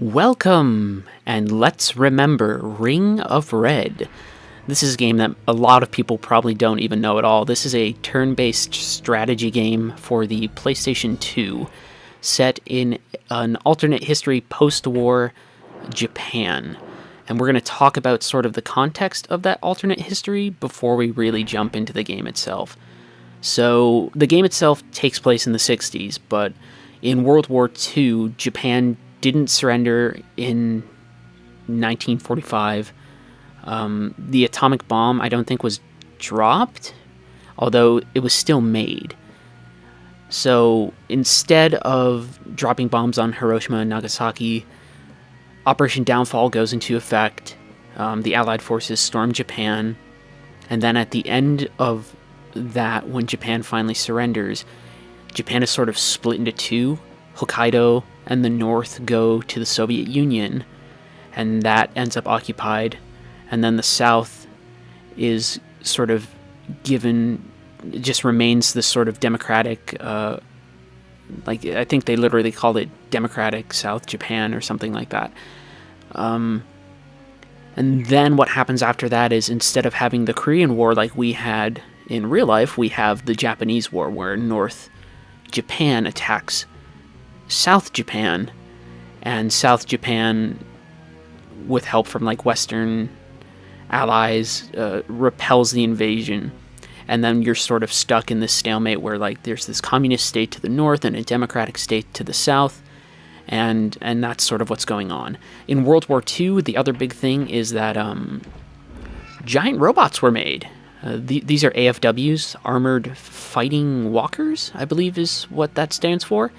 Welcome, and let's remember Ring of Red. This is a game that a lot of people probably don't even know at all. This is a turn-based strategy game for the PlayStation 2, set in an alternate history post-war Japan. And we're going to talk about sort of the context of that alternate history before we really jump into the game itself. So, the game itself takes place in the 60s, but in World War II, Japan didn't surrender in 1945. The atomic bomb, I don't think, was dropped, although it was still made. So instead of dropping bombs on Hiroshima and Nagasaki, Operation Downfall goes into effect. The Allied forces storm Japan, and then at the end of that, when Japan finally surrenders, Japan is sort of split into two. Hokkaido and the North go to the Soviet Union, and that ends up occupied. And then the South is sort of given, just remains this sort of democratic, I think they literally called it Democratic South Japan or something like that. And then what happens after that is, instead of having the Korean War like we had in real life, we have the Japanese War, where North Japan attacks South Japan, and South Japan, with help from Western allies, repels the invasion. And then you're sort of stuck in this stalemate where there's this communist state to the north and a democratic state to the south, and that's sort of what's going on. In World War II, the other big thing is that giant robots were made. These are AFWs, Armored Fighting Walkers, I believe is what that stands for.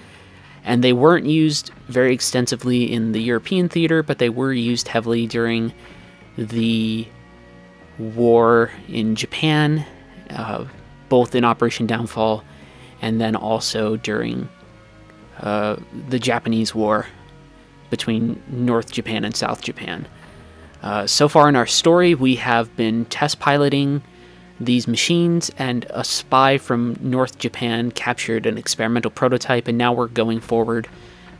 And they weren't used very extensively in the European theater, but they were used heavily during the war in Japan, both in Operation Downfall and then also during the Japanese War between North Japan and South Japan. So far in our story, we have been test piloting these machines, and a spy from North Japan captured an experimental prototype, and now we're going forward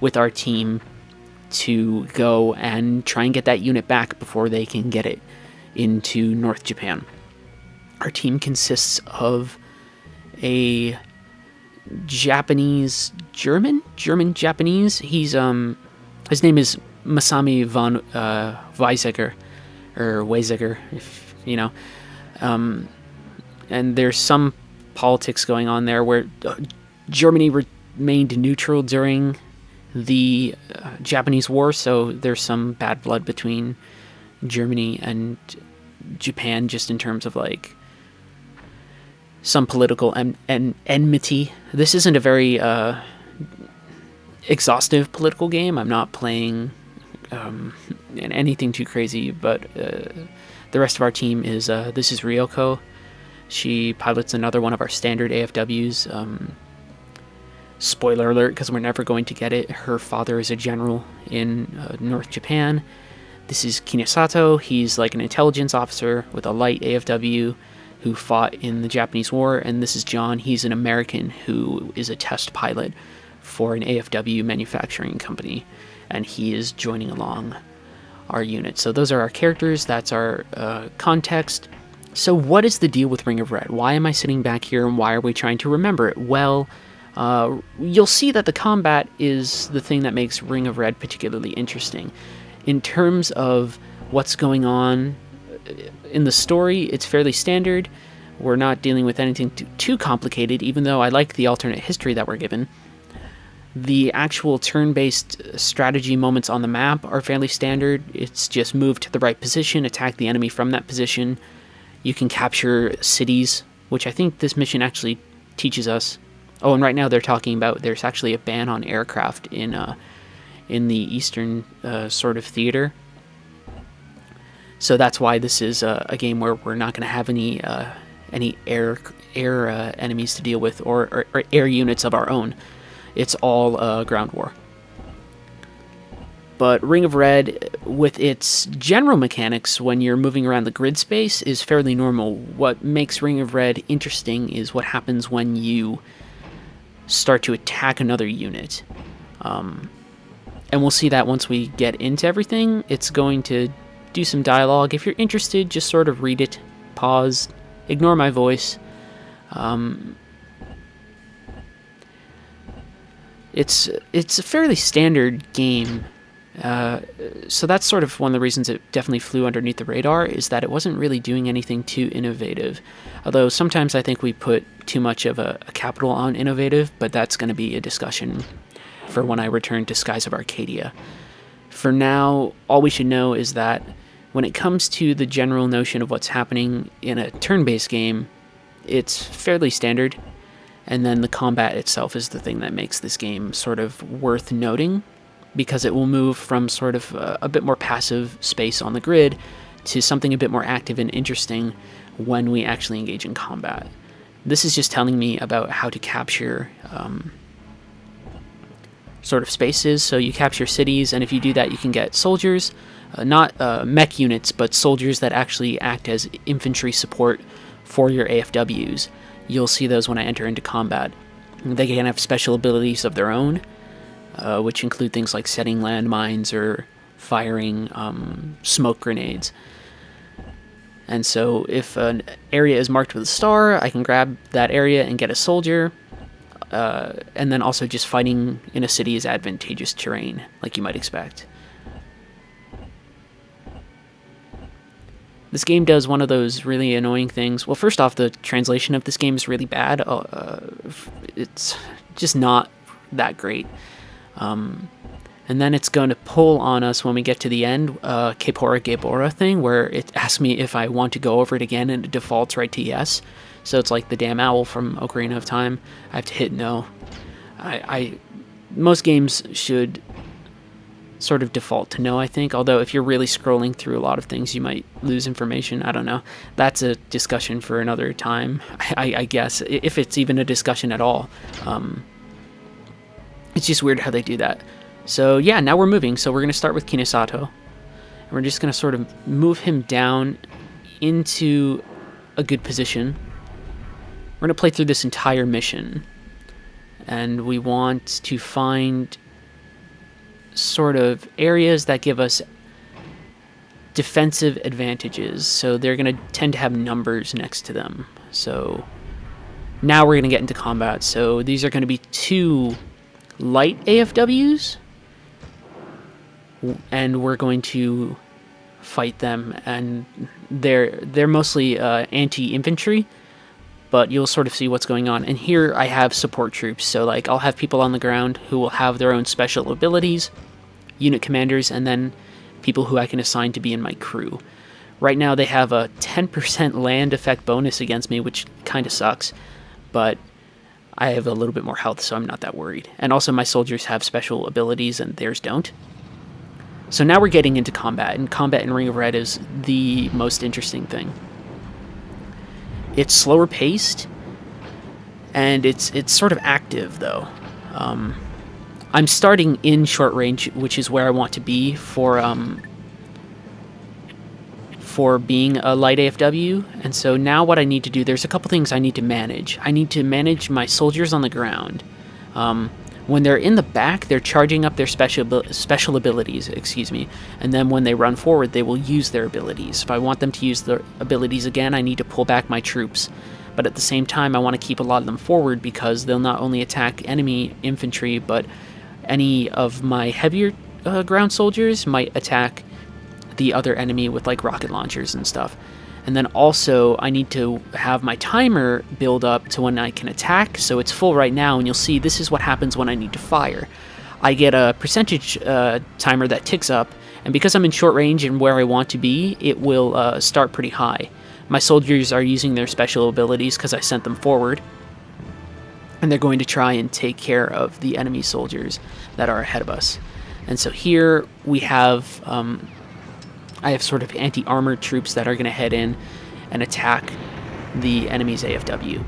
with our team to go and try and get that unit back before they can get it into North Japan. Our team consists of a German-Japanese. He's his name is Masami von Weizsäcker, or Weizsäcker, if you know. And there's some politics going on there where Germany remained neutral during the Japanese War, so there's some bad blood between Germany and Japan, just in terms of some political enmity. This isn't a very exhaustive political game. I'm not playing anything too crazy, but the rest of our team is, this is Ryoko. She pilots another one of our standard AFWs. Spoiler alert, because we're never going to get it. Her father is a general in North Japan. This is Kinosato. He's an intelligence officer with a light AFW who fought in the Japanese War. And this is John. He's an American who is a test pilot for an AFW manufacturing company. And he is joining along our unit. So those are our characters. That's our context. So what is the deal with Ring of Red? Why am I sitting back here, and why are we trying to remember it? Well, you'll see that the combat is the thing that makes Ring of Red particularly interesting. In terms of what's going on in the story, it's fairly standard. We're not dealing with anything too complicated, even though I like the alternate history that we're given. The actual turn-based strategy moments on the map are fairly standard. It's just move to the right position, attack the enemy from that position. You can capture cities, which I think this mission actually teaches us. Oh, and right now they're talking about there's actually a ban on aircraft in the Eastern sort of theater. So that's why this is a game where we're not going to have any air enemies to deal with, or air units of our own. It's all ground war. But Ring of Red, with its general mechanics when you're moving around the grid space, is fairly normal. What makes Ring of Red interesting is what happens when you start to attack another unit. And we'll see that once we get into everything. It's going to do some dialogue. If you're interested, just sort of read it, pause, ignore my voice. It's a fairly standard game. So that's sort of one of the reasons it definitely flew underneath the radar, is that it wasn't really doing anything too innovative. Although sometimes I think we put too much of a capital on innovative, but that's going to be a discussion for when I return to Skies of Arcadia. For now, all we should know is that when it comes to the general notion of what's happening in a turn-based game, it's fairly standard, and then the combat itself is the thing that makes this game sort of worth noting, because it will move from sort of a bit more passive space on the grid to something a bit more active and interesting when we actually engage in combat. This is just telling me about how to capture sort of spaces. So you capture cities, and if you do that, you can get soldiers, not mech units, but soldiers that actually act as infantry support for your AFWs. You'll see those when I enter into combat. They can have special abilities of their own, which include things like setting landmines or firing smoke grenades. And so if an area is marked with a star, I can grab that area and get a soldier. And then also just fighting in a city is advantageous terrain, like you might expect. This game does one of those really annoying things. Well, first off, the translation of this game is really bad. It's just not that great. And then it's going to pull on us when we get to the end, Kepora Gebora thing, where it asks me if I want to go over it again, and it defaults right to yes. So it's like the damn owl from Ocarina of Time. I have to hit no. Most games should sort of default to no, I think. Although if you're really scrolling through a lot of things, you might lose information. I don't know. That's a discussion for another time, I guess, if it's even a discussion at all. It's just weird how they do that. So yeah, now we're moving. So we're going to start with Kinesato. And we're just going to sort of move him down into a good position. We're going to play through this entire mission. And we want to find sort of areas that give us defensive advantages. So they're going to tend to have numbers next to them. So now we're going to get into combat. So these are going to be 2 light AFWs, and we're going to fight them, and they're mostly anti-infantry, but you'll sort of see what's going on. And here I have support troops, so like I'll have people on the ground who will have their own special abilities, unit commanders, and then people who I can assign to be in my crew. Right now they have a 10% land effect bonus against me, which kind of sucks, but I have a little bit more health, so I'm not that worried. And also my soldiers have special abilities and theirs don't. So now we're getting into combat, and combat in Ring of Red is the most interesting thing. It's slower paced, and it's sort of active, though. I'm starting in short range, which is where I want to be for being a light AFW. And so now what I need to do, there's a couple things I need to manage. I need to manage my soldiers on the ground. When they're in the back, they're charging up their special abilities, and then when they run forward, they will use their abilities. If I want them to use their abilities again, I need to pull back my troops. But at the same time, I want to keep a lot of them forward, because they'll not only attack enemy infantry, but any of my heavier ground soldiers might attack the other enemy with like rocket launchers and stuff. And then also I need to have my timer build up to when I can attack, so it's full right now, and you'll see this is what happens when I need to fire. I get a percentage timer that ticks up, and because I'm in short range and where I want to be, it will start pretty high. My soldiers are using their special abilities because I sent them forward, and they're going to try and take care of the enemy soldiers that are ahead of us. And so here we have I have sort of anti-armored troops that are going to head in and attack the enemy's AFW.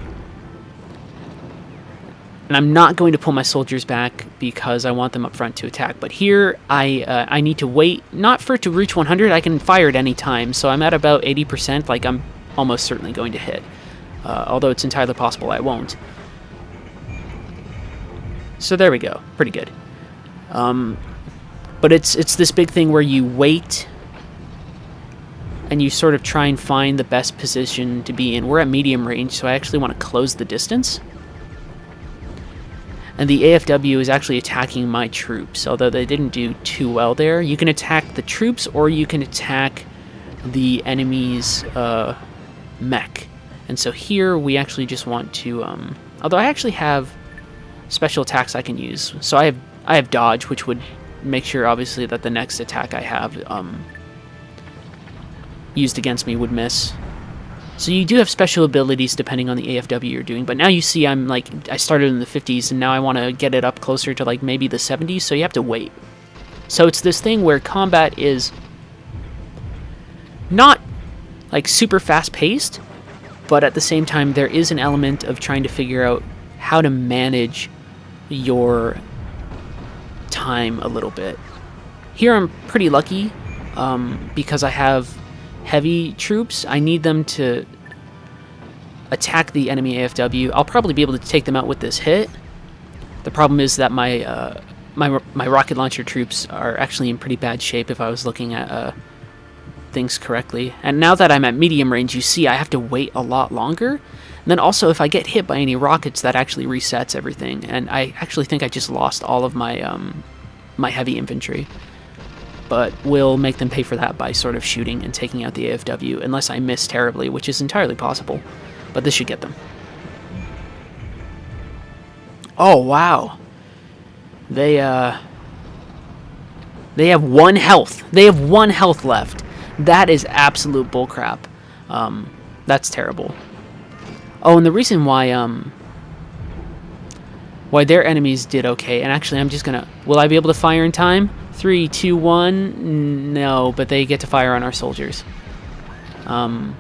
And I'm not going to pull my soldiers back because I want them up front to attack. But here I need to wait, not for it to reach 100. I can fire at any time, so I'm at about 80%, like I'm almost certainly going to hit. Although it's entirely possible I won't. So there we go, pretty good. But it's this big thing where you wait and you sort of try and find the best position to be in. We're at medium range, so I actually want to close the distance. And the AFW is actually attacking my troops, although they didn't do too well there. You can attack the troops, or you can attack the enemy's mech. And so here we actually just want to... although I actually have special attacks I can use. So I have dodge, which would make sure, obviously, that the next attack I have used against me would miss. So you do have special abilities depending on the AFW you're doing, but now you see I started in the 50s and now I want to get it up closer to like maybe the 70s, so you have to wait. So it's this thing where combat is not like super fast paced, but at the same time there is an element of trying to figure out how to manage your time a little bit. Here I'm pretty lucky because I have heavy troops. I need them to attack the enemy AFW. I'll probably be able to take them out with this hit. The problem is that my rocket launcher troops are actually in pretty bad shape if I was looking at things correctly. And now that I'm at medium range, you see I have to wait a lot longer. And then also, if I get hit by any rockets, that actually resets everything. And I actually think I just lost all of my my heavy infantry. But we'll make them pay for that by sort of shooting and taking out the AFW, unless I miss terribly, which is entirely possible. But this should get them. Oh, wow. They have 1 health. They have 1 health left. That is absolute bullcrap. That's terrible. Oh, and the reason why their enemies did okay, and actually I'm just gonna... Will I be able to fire in time? 3, 2, 1... No, but they get to fire on our soldiers. The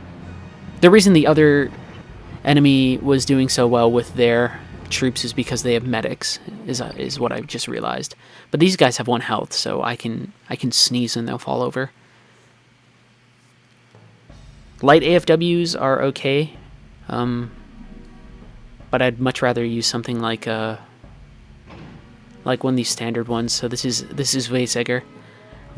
reason the other enemy was doing so well with their troops is because they have medics, is what I've just realized. But these guys have 1 health, so I can sneeze and they'll fall over. Light AFWs are okay, but I'd much rather use something like one of these standard ones. So this is Weizsäcker,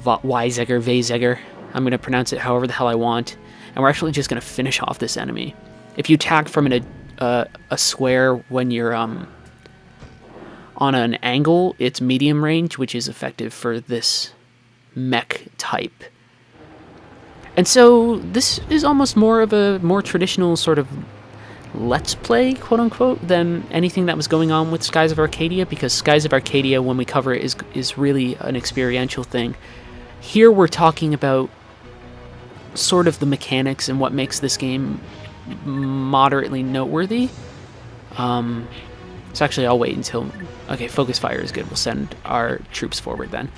Weizsäcker. I'm going to pronounce it however the hell I want, and we're actually just going to finish off this enemy. If you attack from a square when you're on an angle, it's medium range, which is effective for this mech type. And so this is almost more of a more traditional sort of let's play, quote unquote, than anything that was going on with Skies of Arcadia, because Skies of Arcadia, when we cover it, is really an experiential thing. Here we're talking about sort of the mechanics and what makes this game moderately noteworthy. So actually I'll wait until... Okay, focus fire is good. We'll send our troops forward then.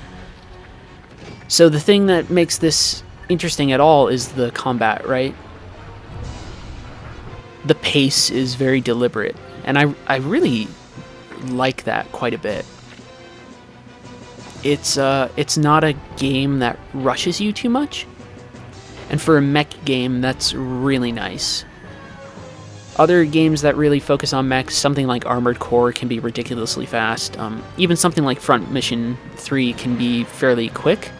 So the thing that makes this interesting at all is the combat, right? The pace is very deliberate, and I really like that quite a bit. It's not a game that rushes you too much, and for a mech game, that's really nice. Other games that really focus on mechs, something like Armored Core, can be ridiculously fast. Even something like Front Mission 3 can be fairly quick.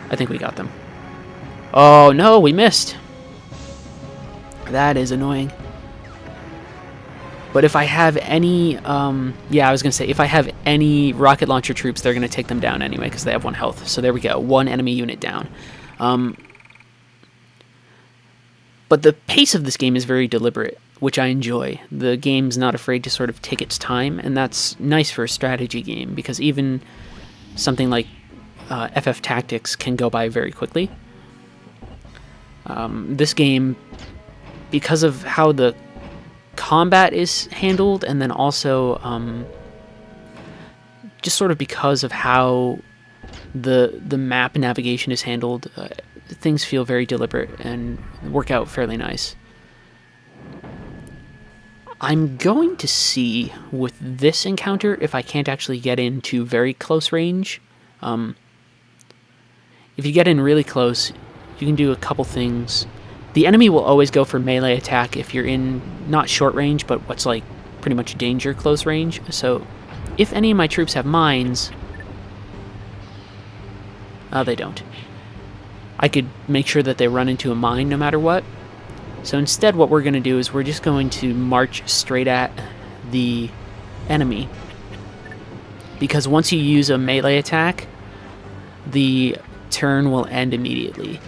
I think we got them. Oh no, we missed. That is annoying. But if I have any, yeah, I was going to say, if I have any rocket launcher troops, they're going to take them down anyway, because they have 1 health. So there we go, 1 enemy unit down. But the pace of this game is very deliberate, which I enjoy. The game's not afraid to sort of take its time, and that's nice for a strategy game, because even something like FF Tactics can go by very quickly. This game, because of how the combat is handled, and then also just sort of because of how the map navigation is handled, things feel very deliberate and work out fairly nice. I'm going to see with this encounter if I can't actually get into very close range. If you get in really close, you can do a couple things. The enemy will always go for melee attack if you're in not short range, but what's like pretty much danger close range. So if any of my troops have mines, They don't. I could make sure that they run into a mine no matter what. So instead what we're going to do is we're just going to march straight at the enemy. Because once you use a melee attack, the turn will end immediately.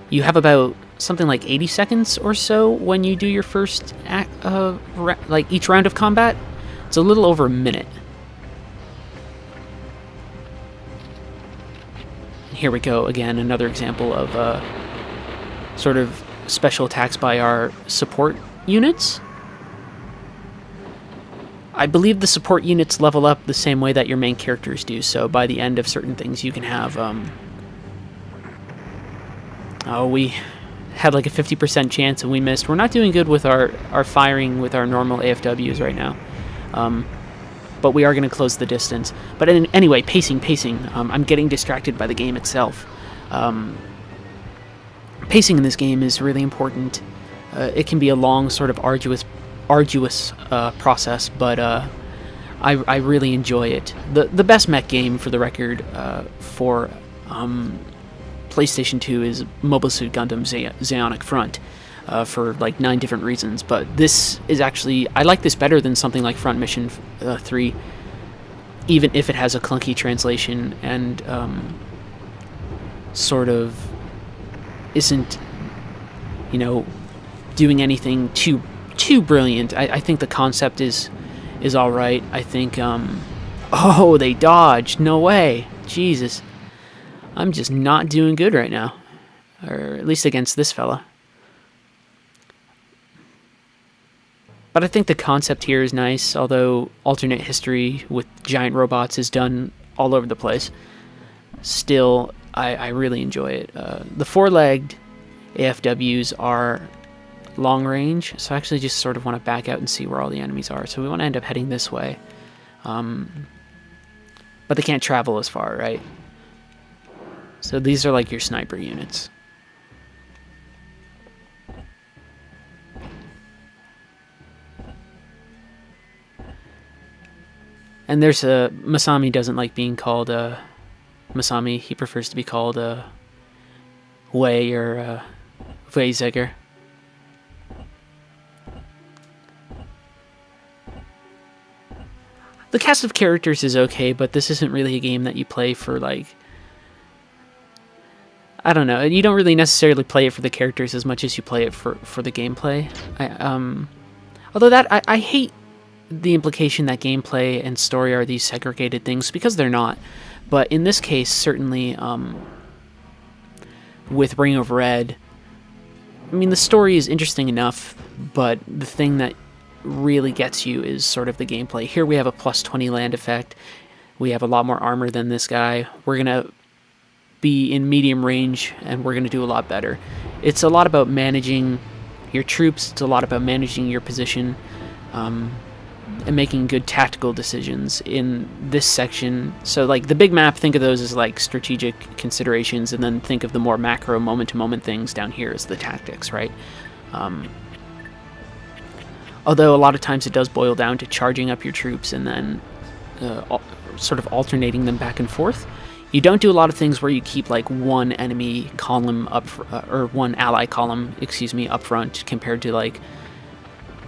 You have about something like 80 seconds or so when you do your first like each round of combat. It's a little over a minute. Here we go again, another example of sort of special attacks by our support units. I believe the support units level up the same way that your main characters do, so by the end of certain things you can have we had like a 50% chance and we missed. We're not doing good with our firing with our normal AFWs right now. But we are going to close the distance. But anyway, pacing. I'm getting distracted by the game itself. Pacing in this game is really important. It can be a long, sort of arduous process, but I really enjoy it. The best mech game, for the record, for PlayStation 2 is Mobile Suit Gundam Zeonic Front. For like 9 different reasons, but this is actually, I like this better than something like Front Mission 3, even if it has a clunky translation and sort of isn't, doing anything too brilliant. I think the concept is all right. I think oh, they dodged. No way. Jesus, I'm just not doing good right now, or at least against this fella. But I think the concept here is nice, although alternate history with giant robots is done all over the place. Still, I really enjoy it. The 4-legged AFWs are long range, so I actually just sort of want to back out and see where all the enemies are. So we want to end up heading this way. But they can't travel as far, right? So these are like your sniper units. And there's Masami doesn't like being called Masami. He prefers to be called Wei or Weizsäcker. The cast of characters is okay, but this isn't really a game that you play for, like, I don't know. You don't really necessarily play it for the characters as much as you play it for the gameplay. Although I hate the implication that gameplay and story are these segregated things, because they're not. But in this case, certainly, with Ring of Red, I mean, the story is interesting enough, but the thing that really gets you is sort of the gameplay. Here we have a plus 20 land effect. We have a lot more armor than this guy. We're going to be in medium range, and we're going to do a lot better. It's a lot about managing your troops. It's a lot about managing your position, and making good tactical decisions in this section. So, like, the big map, think of those as, like, strategic considerations, and then think of the more macro, moment-to-moment things down here as the tactics, right? Although a lot of times it does boil down to charging up your troops and then sort of alternating them back and forth. You don't do a lot of things where you keep, like, one enemy column up, or one ally column, up front compared to, like,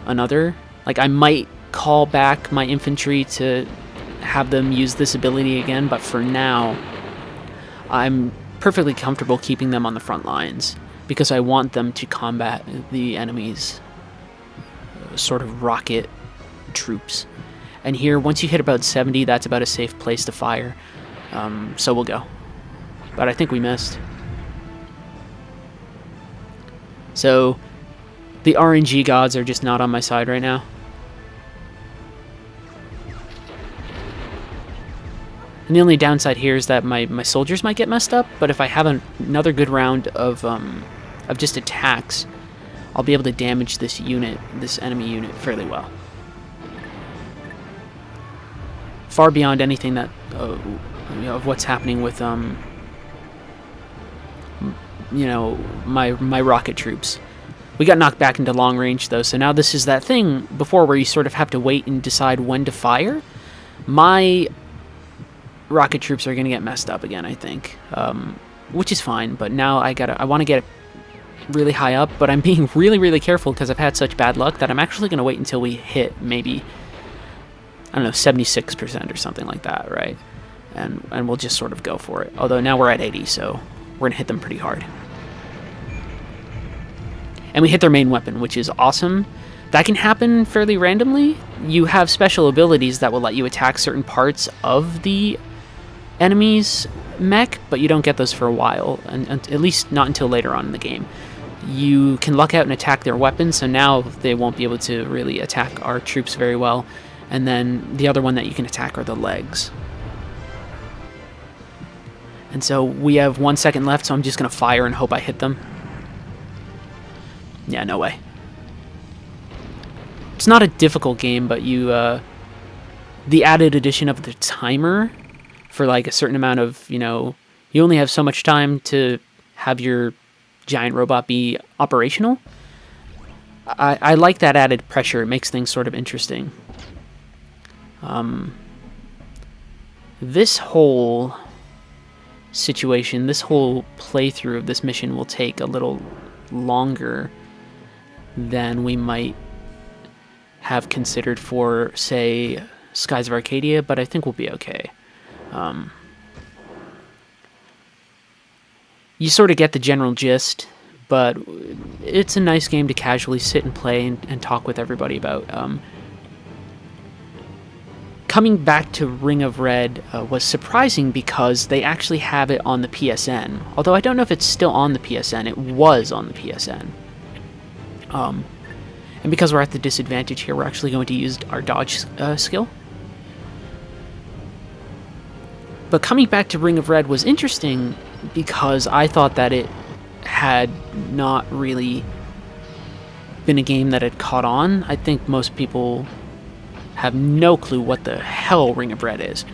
another. Like, I might call back my infantry to have them use this ability again, but for now, I'm perfectly comfortable keeping them on the front lines because I want them to combat the enemy's sort of rocket troops. And here, once you hit about 70, that's about a safe place to fire. So we'll go. But I think we missed. So the RNG gods are just not on my side right now. And the only downside here is that my soldiers might get messed up, but if I have another good round of just attacks, I'll be able to damage this enemy unit fairly well. Far beyond anything that of what's happening with my rocket troops. We got knocked back into long range though, so now this is that thing before where you sort of have to wait and decide when to fire. My rocket troops are going to get messed up again, I think, which is fine. But now I want to get really high up, but I'm being really, really careful because I've had such bad luck that I'm actually going to wait until we hit maybe, I don't know, 76% or something like that, right? And we'll just sort of go for it. Although now we're at 80, so we're going to hit them pretty hard. And we hit their main weapon, which is awesome. That can happen fairly randomly. You have special abilities that will let you attack certain parts of the enemy's mech, but you don't get those for a while, and at least not until later on in the game. You can luck out and attack their weapons, so now they won't be able to really attack our troops very well. And then the other one that you can attack are the legs. And so we have 1 second left, so I'm just going to fire and hope I hit them. Yeah, no way. It's not a difficult game, but the added addition of the timer for like a certain amount of, you only have so much time to have your giant robot be operational. I like that added pressure. It makes things sort of interesting. This whole situation, this whole playthrough of this mission will take a little longer than we might have considered for, say, Skies of Arcadia, but I think we'll be okay. You sort of get the general gist, but it's a nice game to casually sit and play and talk with everybody about. Coming back to Ring of Red was surprising because they actually have it on the PSN. Although I don't know if it's still on the PSN. It was on the PSN. And because we're at the disadvantage here, we're actually going to use our dodge skill. But coming back to Ring of Red was interesting because I thought that it had not really been a game that had caught on. I think most people have no clue what the hell Ring of Red is.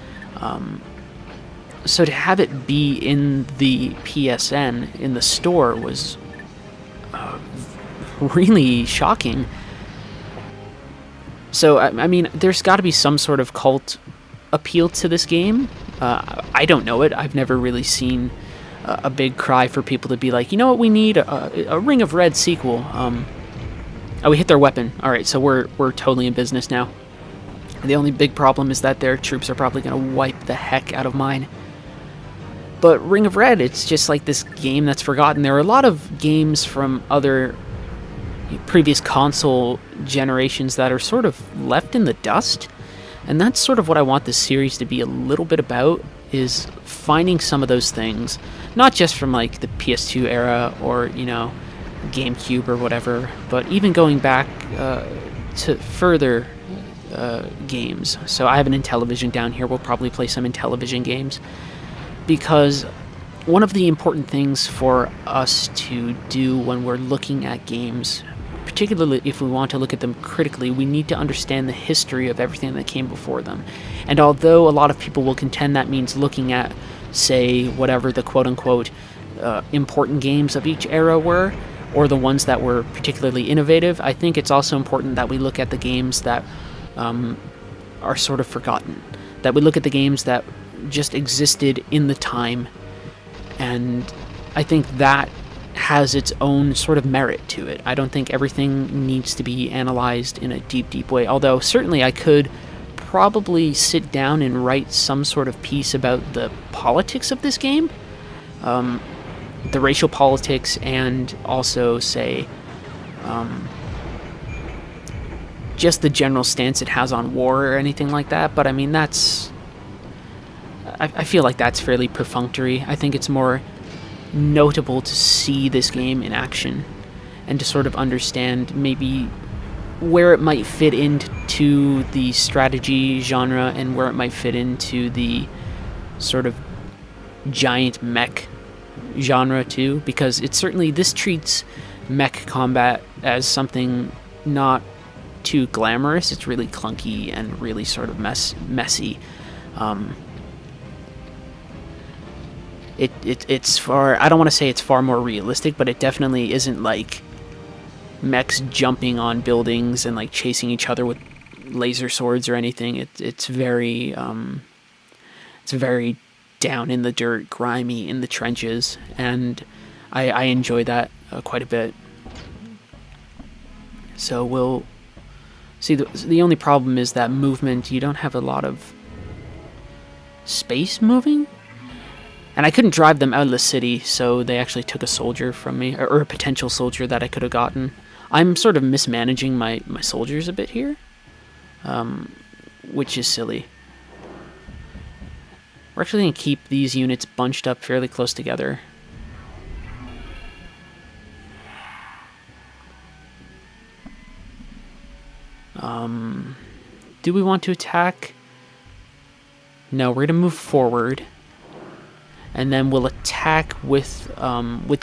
So to have it be in the PSN, in the store, was really shocking. So, I mean, there's got to be some sort of cult appeal to this game. I don't know it. I've never really seen a big cry for people to be like, you know what, we need a Ring of Red sequel. Oh, we hit their weapon. All right, so we're totally in business now. The only big problem is that their troops are probably going to wipe the heck out of mine. But Ring of Red, it's just like this game that's forgotten. There are a lot of games from other previous console generations that are sort of left in the dust, and that's sort of what I want this series to be a little bit about, is finding some of those things, not just from like the PS2 era or GameCube or whatever, but even going back to further games. So I have an Intellivision down here. We'll probably play some Intellivision games, because one of the important things for us to do when we're looking at games, particularly if we want to look at them critically, we need to understand the history of everything that came before them. And although a lot of people will contend that means looking at, say, whatever the quote-unquote important games of each era were, or the ones that were particularly innovative, I think it's also important that we look at the games that are sort of forgotten, that we look at the games that just existed in the time. And I think that has its own sort of merit to it. I don't think everything needs to be analyzed in a deep, deep way, although certainly I could probably sit down and write some sort of piece about the politics of this game, the racial politics, and also, say, just the general stance it has on war or anything like that. But I mean, I feel like that's fairly perfunctory. I think it's more notable to see this game in action and to sort of understand maybe where it might fit into the strategy genre and where it might fit into the sort of giant mech genre too, because this treats mech combat as something not too glamorous. It's really clunky and really sort of messy. It's far, I don't want to say it's far more realistic, but it definitely isn't like mechs jumping on buildings and like chasing each other with laser swords or anything. It's very It's very down in the dirt, grimy in the trenches, and I enjoy that quite a bit. So we'll see. The only problem is that movement. You don't have a lot of space moving, and I couldn't drive them out of the city, so they actually took a soldier from me, or a potential soldier that I could have gotten. I'm sort of mismanaging my soldiers a bit here, which is silly. We're actually going to keep these units bunched up fairly close together. Do we want to attack? No, we're going to move forward, and then we'll attack with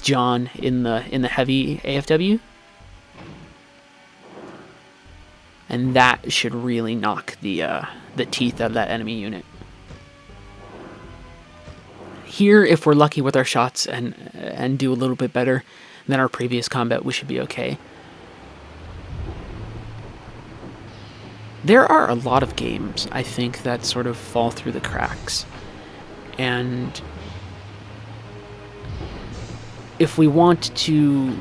John in the heavy AFW, and that should really knock the teeth out of that enemy unit. Here, if we're lucky with our shots and do a little bit better than our previous combat, we should be okay. There are a lot of games, I think, that sort of fall through the cracks. And if we want to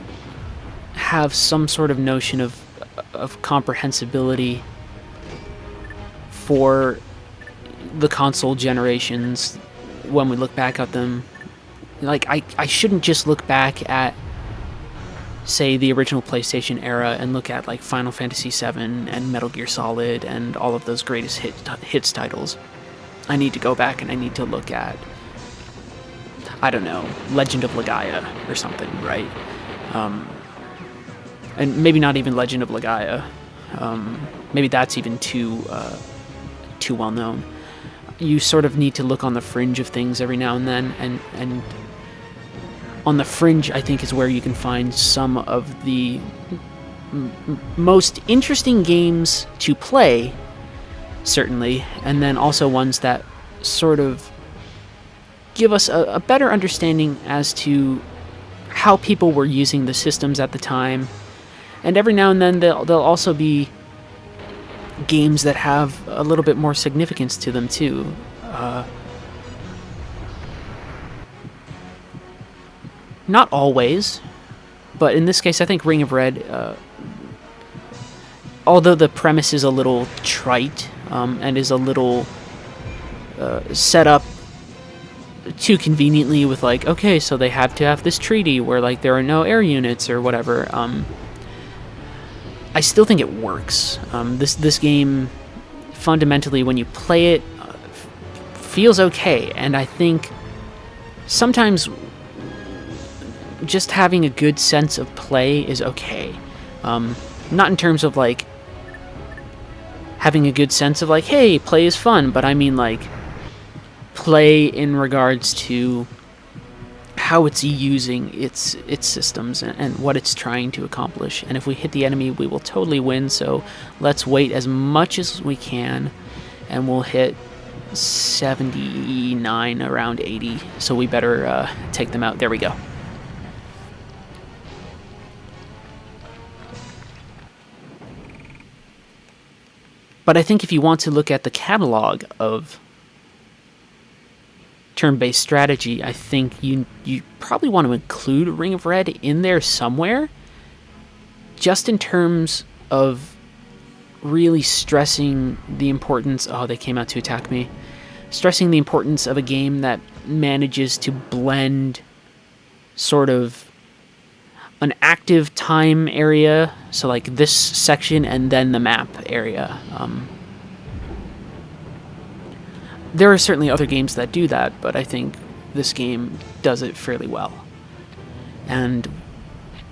have some sort of notion of comprehensibility for the console generations, when we look back at them, like, I shouldn't just look back at, say, the original PlayStation era and look at like Final Fantasy VII and Metal Gear Solid and all of those greatest hits titles. I need to go back and I need to look at, I don't know, Legend of Legaia or something, right? And maybe not even Legend of Legaia. Maybe that's even too well known. You sort of need to look on the fringe of things every now and then, and on the fringe, I think, is where you can find some of the most interesting games to play, certainly, and then also ones that sort of give us a better understanding as to how people were using the systems at the time. And every now and then there'll also be games that have a little bit more significance to them, too. Not always, but in this case, I think Ring of Red, although the premise is a little trite and is a little set up too conveniently with, like, okay, so they have to have this treaty where, like, there are no air units or whatever, I still think it works. This game, fundamentally, when you play it, feels okay, and I think sometimes just having a good sense of play is okay. Not in terms of, like, having a good sense of, like, hey, play is fun, but I mean, like, play in regards to how it's using its systems and what it's trying to accomplish. And if we hit the enemy, we will totally win, so let's wait as much as we can, and we'll hit 79, around 80, so we better take them out. There we go. But I think if you want to look at the catalog of turn-based strategy, I think you probably want to include Ring of Red in there somewhere, just in terms of really stressing the importance... Oh, they came out to attack me. Stressing the importance of a game that manages to blend sort of an active time area, so like this section and then the map area. There are certainly other games that do that, but I think this game does it fairly well. And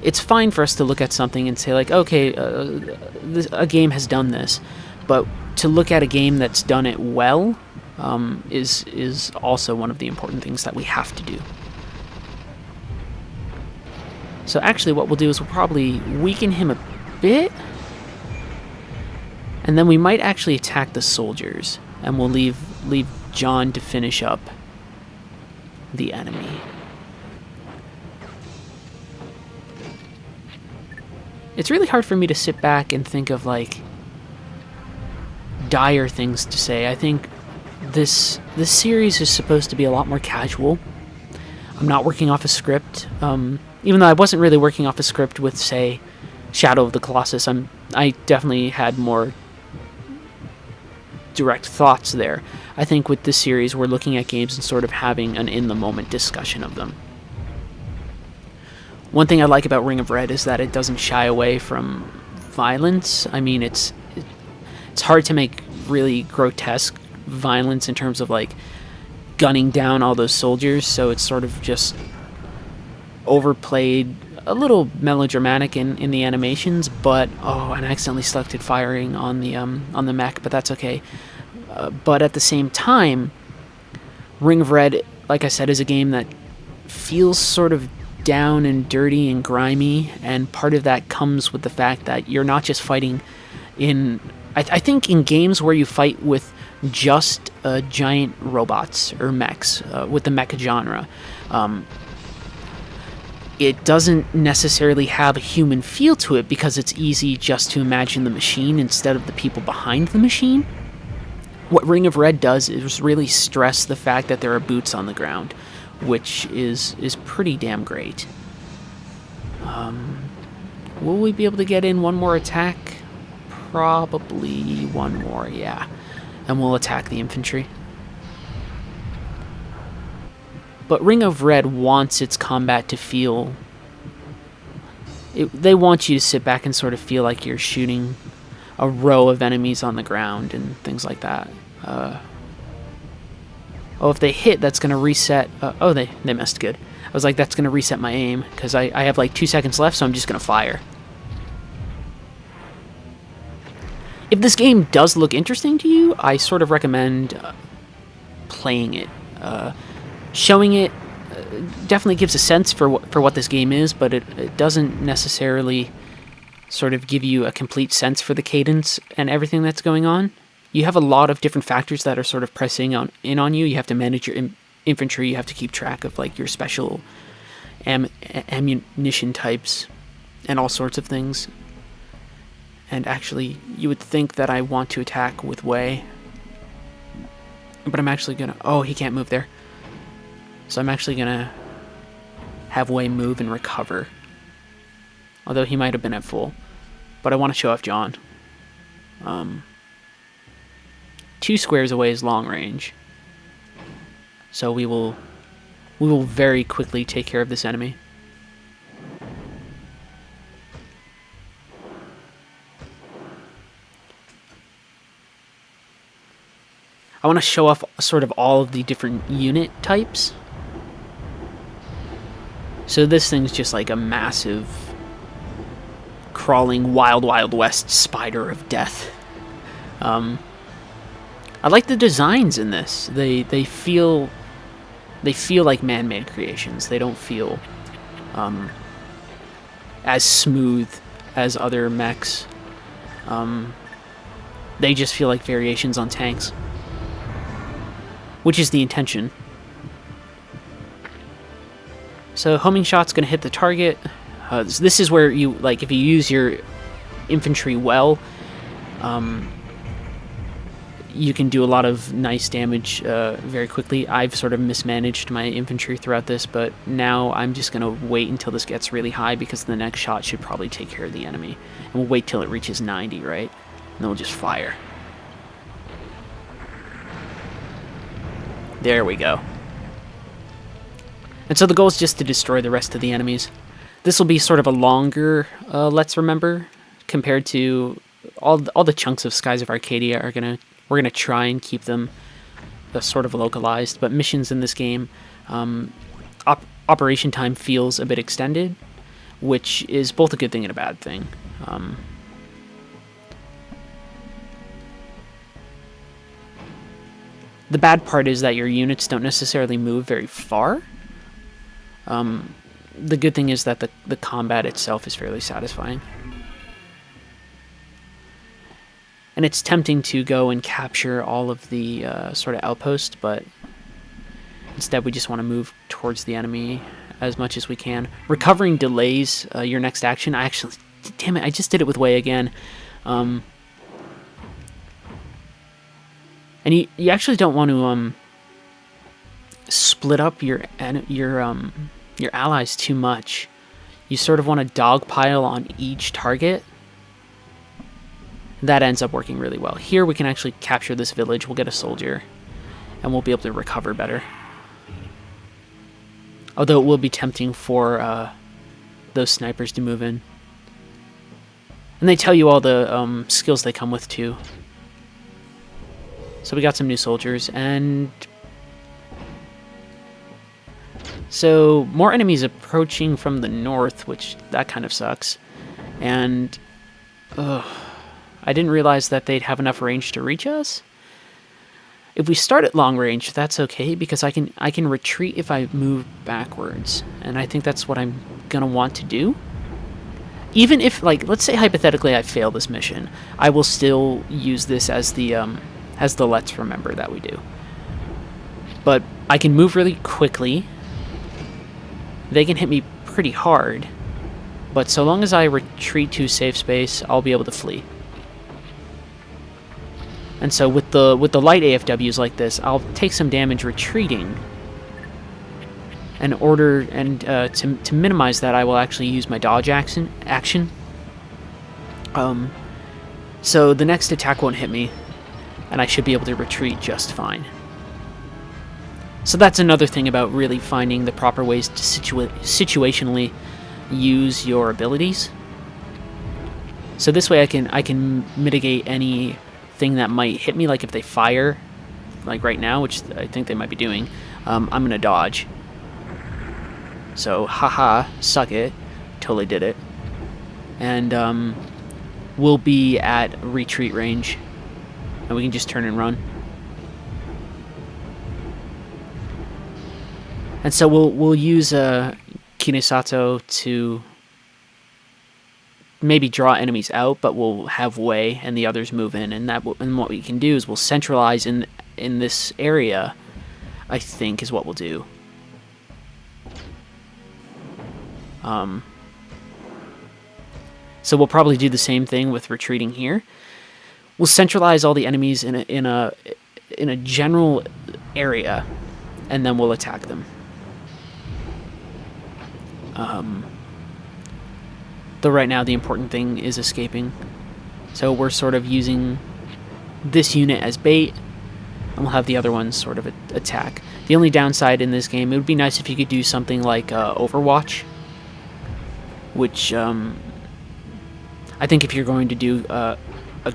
it's fine for us to look at something and say, like, okay, a game has done this, but to look at a game that's done it well is also one of the important things that we have to do. So actually what we'll do is we'll probably weaken him a bit, and then we might actually attack the soldiers, and we'll leave John to finish up the enemy. It's really hard for me to sit back and think of, like, dire things to say. I think this series is supposed to be a lot more casual. I'm not working off a script, even though I wasn't really working off a script with, say, Shadow of the Colossus. I definitely had more direct thoughts there. I think with this series, we're looking at games and sort of having an in-the-moment discussion of them. One thing I like about Ring of Red is that it doesn't shy away from violence. I mean, it's hard to make really grotesque violence in terms of, like, gunning down all those soldiers, so it's sort of just overplayed, a little melodramatic in the animations, but and I accidentally selected firing on the mech, but that's okay. But at the same time, Ring of Red, like I said, is a game that feels sort of down and dirty and grimy, and part of that comes with the fact that you're not just fighting in... I think in games where you fight with just giant robots or mechs, with the mecha genre, it doesn't necessarily have a human feel to it because it's easy just to imagine the machine instead of the people behind the machine. What Ring of Red does is really stress the fact that there are boots on the ground, which is pretty damn great. Will we be able to get in one more attack? Probably one more, yeah. And we'll attack the infantry. But Ring of Red wants its combat to feel... they want you to sit back and sort of feel like you're shooting a row of enemies on the ground and things like that. If they hit, that's going to reset... they missed good. I was like, that's going to reset my aim, because I have like 2 seconds left, so I'm just going to fire. If this game does look interesting to you, I sort of recommend playing it. Showing it definitely gives a sense for what this game is, but it doesn't necessarily sort of give you a complete sense for the cadence and everything that's going on. You have a lot of different factors that are sort of pressing in on you. You have to manage your infantry. You have to keep track of like your special ammunition types and all sorts of things. And actually, you would think that I want to attack with Wei, but I'm actually gonna... he can't move there. So I'm actually gonna have Wei move and recover. Although he might have been at full. But I want to show off John. 2 squares away is long range. So we will very quickly take care of this enemy. I want to show off sort of all of the different unit types. So this thing's just like a massive, crawling, wild, wild west spider of death. I like the designs in this. They feel like man-made creations. They don't feel as smooth as other mechs. They just feel like variations on tanks, which is the intention. So homing shot's going to hit the target. This is where you, like, if you use your infantry well, you can do a lot of nice damage very quickly. I've sort of mismanaged my infantry throughout this, but now I'm just going to wait until this gets really high because the next shot should probably take care of the enemy. And we'll wait till it reaches 90, right? And then we'll just fire. There we go. And so the goal is just to destroy the rest of the enemies. This will be sort of a longer Let's Remember compared to all the chunks of Skies of Arcadia we're gonna try and keep them sort of localized, but missions in this game, operation time feels a bit extended, which is both a good thing and a bad thing. The bad part is that your units don't necessarily move very far. The good thing is that the combat itself is fairly satisfying. And it's tempting to go and capture all of the sort of outposts, but instead we just want to move towards the enemy as much as we can. Recovering delays your next action. Damn it, I just did it with Wei again. And you actually don't want to split up your allies too much. You sort of want to dogpile on each target. That ends up working really well. Here we can actually capture this village. We'll get a soldier, and we'll be able to recover better. Although it will be tempting for those snipers to move in. And they tell you all the skills they come with too. So we got some new soldiers, and so more enemies approaching from the north, which that kind of sucks. And I didn't realize that they'd have enough range to reach us. If we start at long range, that's okay, because I can retreat if I move backwards, and I think that's what I'm gonna want to do. Even if, like, let's say hypothetically I fail this mission, I will still use this as the let's remember that we do. But I can move really quickly. They can hit me pretty hard, but so long as I retreat to safe space, I'll be able to flee. And so with the light AFWs like this, I'll take some damage retreating. To minimize that, I will actually use my dodge action. So the next attack won't hit me, and I should be able to retreat just fine. So that's another thing about really finding the proper ways to situationally use your abilities. So this way I can mitigate anything that might hit me, like if they fire, like right now, which I think they might be doing, I'm gonna dodge. So haha, suck it, totally did it. And we'll be at retreat range, and we can just turn and run. And so we'll use Kinesato to maybe draw enemies out, but we'll have Wei and the others move in, and what we can do is we'll centralize in this area, I think, is what we'll do. So we'll probably do the same thing with retreating here. We'll centralize all the enemies in a general area, and then we'll attack them. Though right now the important thing is escaping. So we're sort of using this unit as bait, and we'll have the other ones sort of attack. The only downside in this game, it would be nice if you could do something like Overwatch, which I think if you're going to do a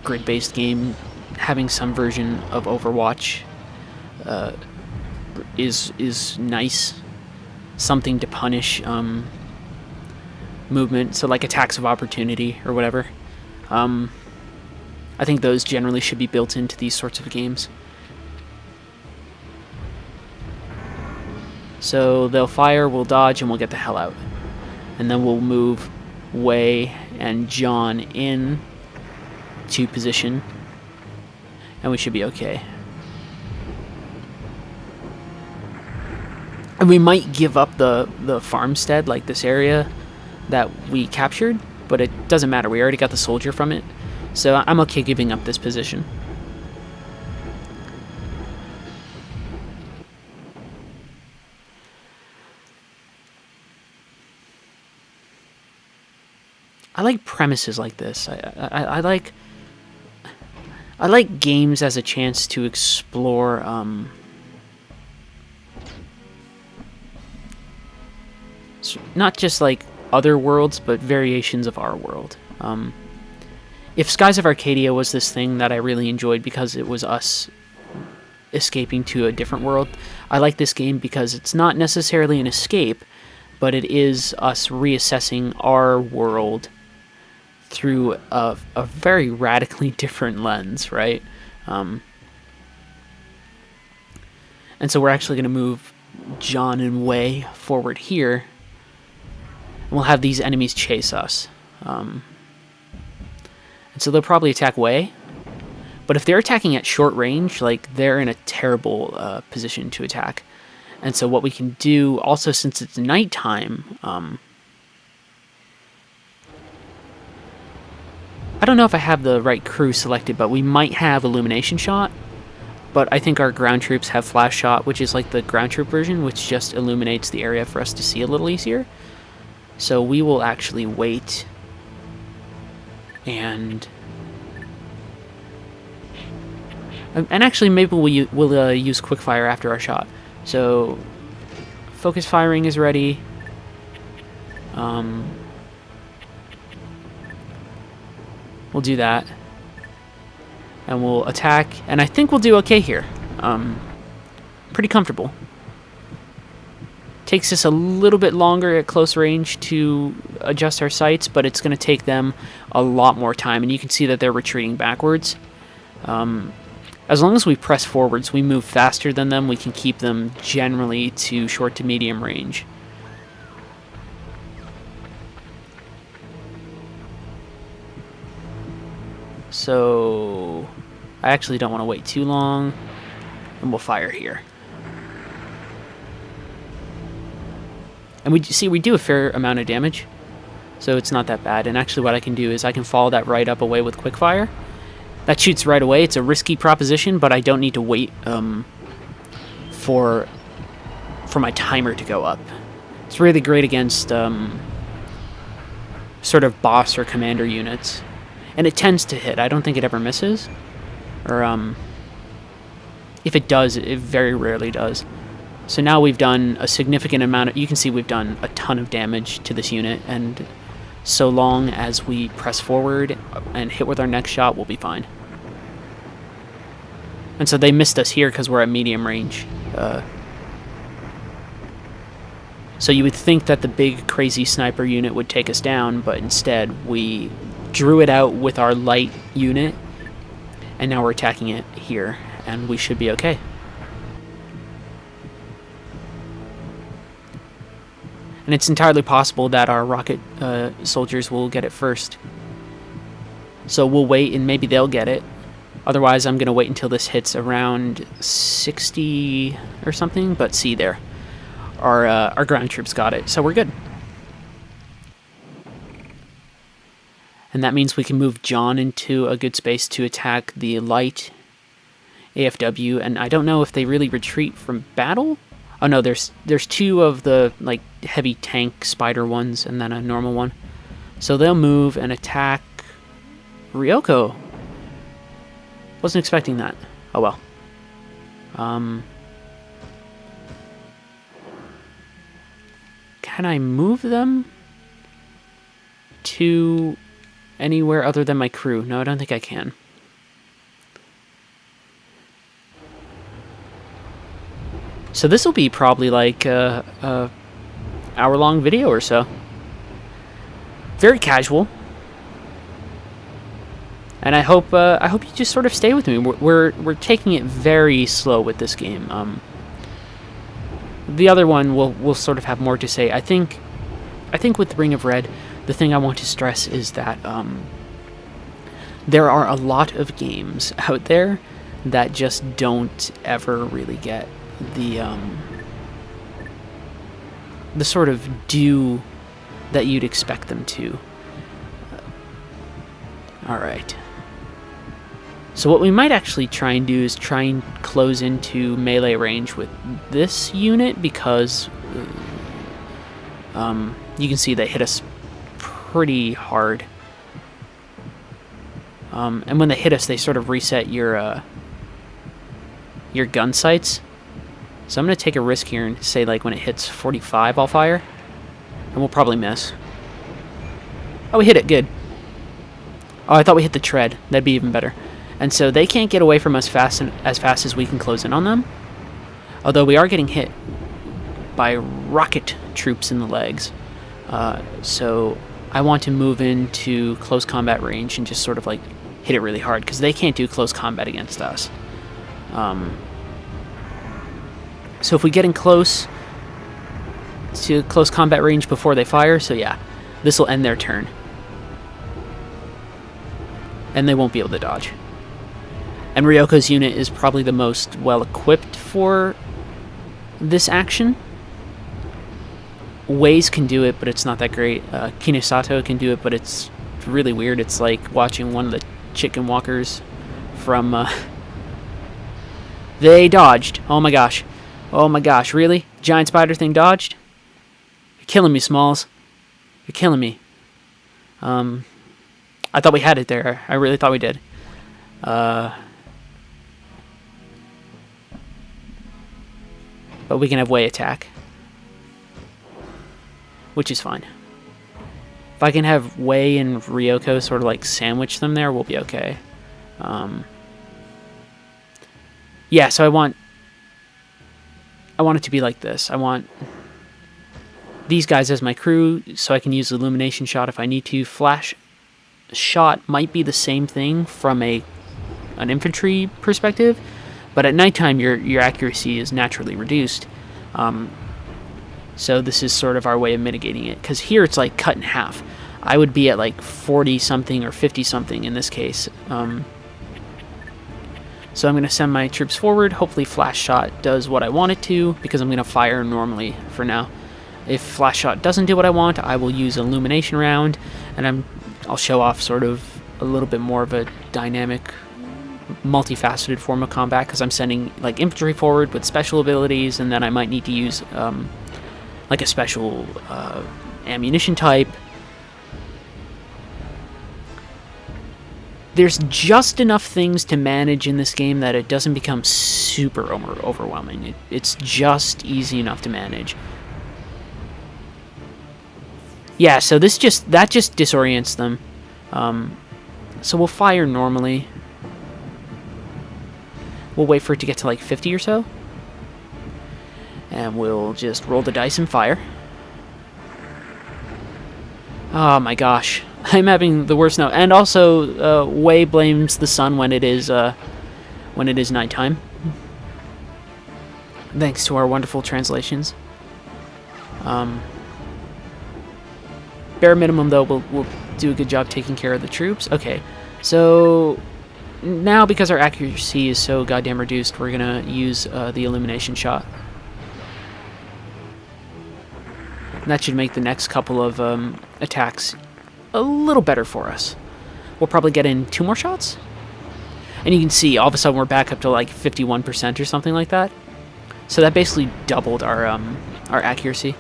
grid-based game, having some version of Overwatch is nice. Something to punish movement, so like attacks of opportunity or whatever. I think those generally should be built into these sorts of games. So they'll fire, we'll dodge, and we'll get the hell out. And then we'll move Wei and John in to position, and we should be okay. And we might give up the farmstead, like this area that we captured, but it doesn't matter. We already got the soldier from it, so I'm okay giving up this position. I like premises like this. I like games as a chance to explore not just like other worlds, but variations of our world. If Skies of Arcadia was this thing that I really enjoyed because it was us escaping to a different world, I like this game because it's not necessarily an escape, but it is us reassessing our world through a very radically different lens, right? And so we're actually going to move John and Wei forward here, and we'll have these enemies chase us. And so they'll probably attack Wei, but if they're attacking at short range, like, they're in a terrible position to attack. And so what we can do, also since it's nighttime, I don't know if I have the right crew selected, but we might have Illumination Shot. but I think our ground troops have flash shot, which is like the ground troop version, which just illuminates the area for us to see a little easier. So we will actually wait and actually maybe we'll use quickfire after our shot. So focus firing is ready. We'll do that. And we'll attack, and I think we'll do okay here. Pretty comfortable. Takes us a little bit longer at close range to adjust our sights, but it's going to take them a lot more time, and you can see that they're retreating backwards. As long as we press forwards, we move faster than them, we can keep them generally to short to medium range. So I actually don't want to wait too long, and we'll fire here. And we do a fair amount of damage, so it's not that bad. And actually what I can do is I can follow that right up away with quickfire. That shoots right away. It's a risky proposition, but I don't need to wait for my timer to go up. It's really great against sort of boss or commander units. And it tends to hit. I don't think it ever misses. Or, if it does, it very rarely does. So now we've done a significant amount of... You can see we've done a ton of damage to this unit, and so long as we press forward and hit with our next shot, we'll be fine. And so they missed us here because we're at medium range. So you would think that the big, crazy sniper unit would take us down, but instead we drew it out with our light unit, and now we're attacking it here, and we should be okay. And it's entirely possible that our rocket soldiers will get it first. So we'll wait, and maybe they'll get it. Otherwise, I'm going to wait until this hits around 60 or something, but see there. Our ground troops got it, so we're good. And that means we can move John into a good space to attack the light AFW. And I don't know if they really retreat from battle. Oh no, there's two of the like heavy tank spider ones and then a normal one. So they'll move and attack Ryoko. Wasn't expecting that. Oh well. Can I move them to anywhere other than my crew? No, I don't think I can. So this will be probably like a hour-long video or so. Very casual. And I hope you just sort of stay with me. We're taking it very slow with this game. The other one will sort of have more to say. I think with Ring of Red, the thing I want to stress is that there are a lot of games out there that just don't ever really get the sort of due that you'd expect them to. Alright. So what we might actually try and do is try and close into melee range with this unit, because you can see they hit us pretty hard. And when they hit us, they sort of reset your gun sights. So I'm going to take a risk here and say, like, when it hits 45, I'll fire. And we'll probably miss. Oh, we hit it. Good. Oh, I thought we hit the tread. That'd be even better. And so they can't get away from us as fast as we can close in on them. Although we are getting hit by rocket troops in the legs. So I want to move into close combat range and just sort of, like, hit it really hard, because they can't do close combat against us. So if we get in close to close combat range before they fire, so yeah, this will end their turn. And they won't be able to dodge. And Ryoko's unit is probably the most well-equipped for this action. Waze can do it, but it's not that great. Kinesato can do it, but it's really weird. It's like watching one of the chicken walkers from They dodged. Oh my gosh. Oh my gosh, really? Giant spider thing dodged? You're killing me, Smalls. You're killing me. I thought we had it there. I really thought we did. But we can have Way attack, which is fine. If I can have Way and Ryoko sort of like sandwich them there, we'll be okay. Yeah, so I want it to be like this. I want these guys as my crew, so I can use Illumination Shot if I need to. Flash Shot might be the same thing from an infantry perspective, but at nighttime your accuracy is naturally reduced. So this is sort of our way of mitigating it, because here it's like cut in half. I would be at like 40 something or 50 something in this case. So I'm going to send my troops forward. Hopefully Flash Shot does what I want it to, because I'm going to fire normally for now. If Flash Shot doesn't do what I want, I will use Illumination Round, and I'll show off sort of a little bit more of a dynamic, multifaceted form of combat, because I'm sending like infantry forward with special abilities, and then I might need to use like a special ammunition type. There's just enough things to manage in this game that it doesn't become super overwhelming. It's just easy enough to manage. Yeah, so that just disorients them. So we'll fire normally. We'll wait for it to get to like 50 or so. And we'll just roll the dice and fire. Oh my gosh. I'm having the worst now. And also, Way blames the sun when it is nighttime. Thanks to our wonderful translations. Bare minimum, though, we'll do a good job taking care of the troops. Okay, so now because our accuracy is so goddamn reduced, we're gonna use the Illumination Shot. And that should make the next couple of attacks a little better for us. We'll probably get in 2 more shots. And you can see, all of a sudden, we're back up to like 51% or something like that. So that basically doubled our accuracy.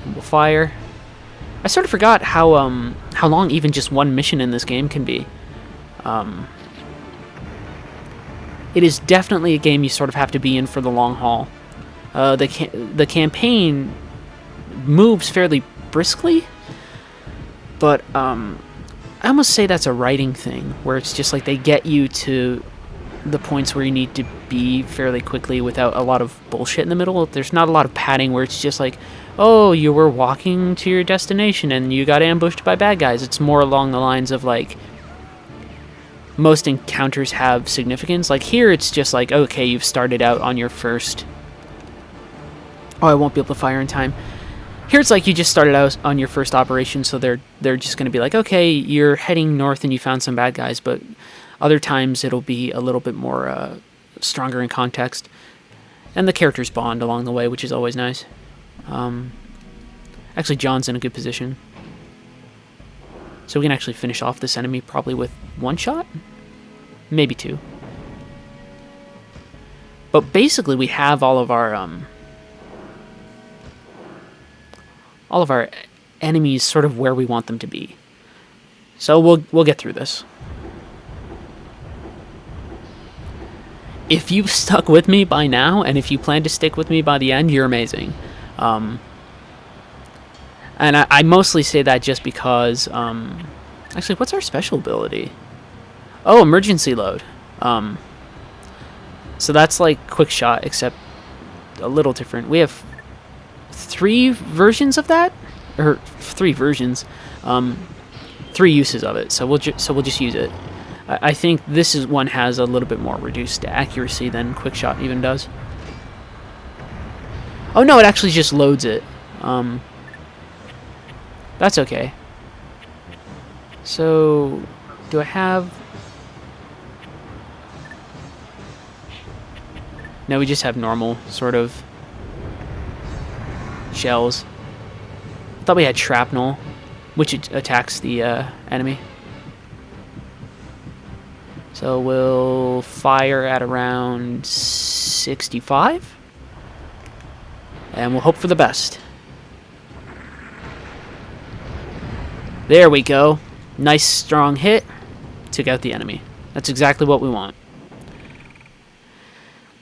And we'll fire. I sort of forgot how long even just one mission in this game can be. It is definitely a game you sort of have to be in for the long haul. The campaign moves fairly briskly, but I almost say that's a writing thing, where it's just like they get you to the points where you need to be fairly quickly without a lot of bullshit in the middle. There's not a lot of padding where it's just like, oh, you were walking to your destination and you got ambushed by bad guys. It's more along the lines of like, most encounters have significance. Like here, it's just like, okay, you've started out on your first... Oh, I won't be able to fire in time. Here, it's like you just started out on your first operation, so they're just going to be like, okay, you're heading north and you found some bad guys, but other times it'll be a little bit more stronger in context. And the characters bond along the way, which is always nice. Actually, John's in a good position. So we can actually finish off this enemy probably with 1 shot? Maybe 2. But basically we have all of our enemies sort of where we want them to be. So we'll get through this. If you've stuck with me by now, and if you plan to stick with me by the end, you're amazing. And I mostly say that just because... actually, what's our special ability? Oh, emergency load. So that's like quick shot, except a little different. We have 3 versions of that? Or 3 versions. 3 uses of it, so we'll just use it. I think this one has a little bit more reduced accuracy than quick shot even does. Oh no, it actually just loads it. That's okay. So, do I have... No, we just have normal, sort of, shells. I thought we had shrapnel. which attacks the enemy. So we'll fire at around 65, and we'll hope for the best. There we go. Nice strong hit. Took out the enemy. That's exactly what we want.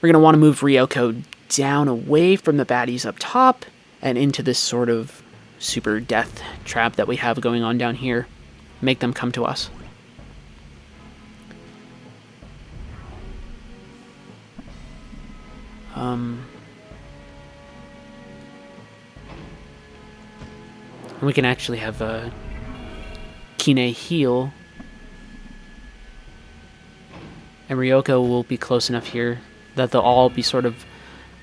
We're going to want to move Ryoko down away from the baddies up top and into this sort of super death trap that we have going on down here. Make them come to us. And we can actually have Kine heal. And Ryoko will be close enough here that they'll all be sort of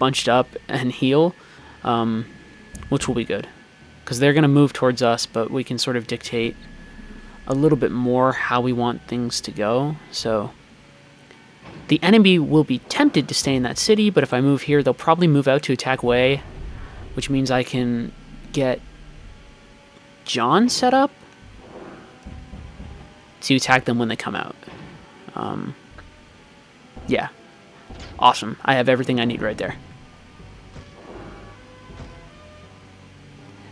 bunched up and heal, which will be good. Because they're going to move towards us, but we can sort of dictate a little bit more how we want things to go. So the enemy will be tempted to stay in that city, but if I move here, they'll probably move out to attack Wei, which means I can get John set up to attack them when they come out. Yeah. Awesome. I have everything I need right there.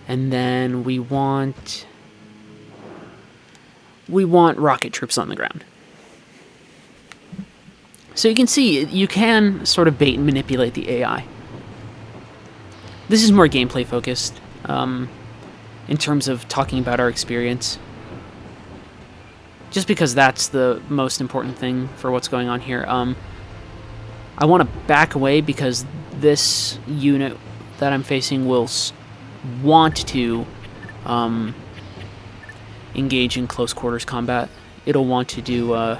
And then we want rocket troops on the ground. So you can see, you can sort of bait and manipulate the AI. This is more gameplay focused, in terms of talking about our experience. Just because that's the most important thing for what's going on here. I want to back away because this unit that I'm facing will want to engage in close quarters combat. It'll want to do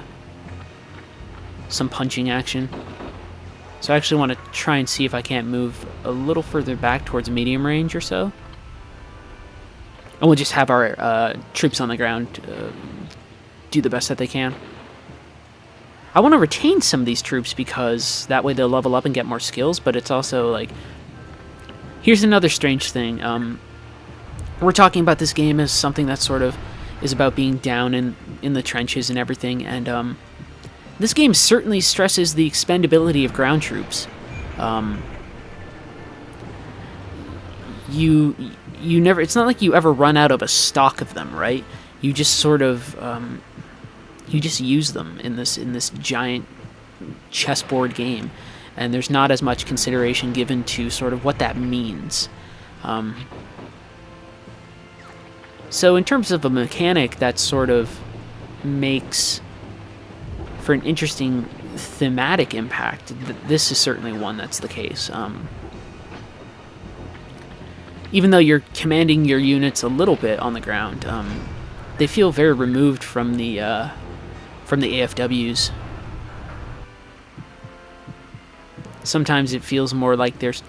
some punching action. So I actually want to try and see if I can't move a little further back towards medium range or so. And we'll just have our troops on the ground do the best that they can. I want to retain some of these troops because that way they'll level up and get more skills, but it's also like... Here's another strange thing. We're talking about this game as something that sort of is about being down in the trenches and everything, and this game certainly stresses the expendability of ground troops. You never... It's not like you ever run out of a stock of them, right? You just sort of... you just use them in this giant chessboard game, and there's not as much consideration given to sort of what that means. So in terms of a mechanic that sort of makes for an interesting thematic impact, this is certainly one that's the case. Even though you're commanding your units a little bit on the ground, they feel very removed from the AFWs. Sometimes it feels more like there's,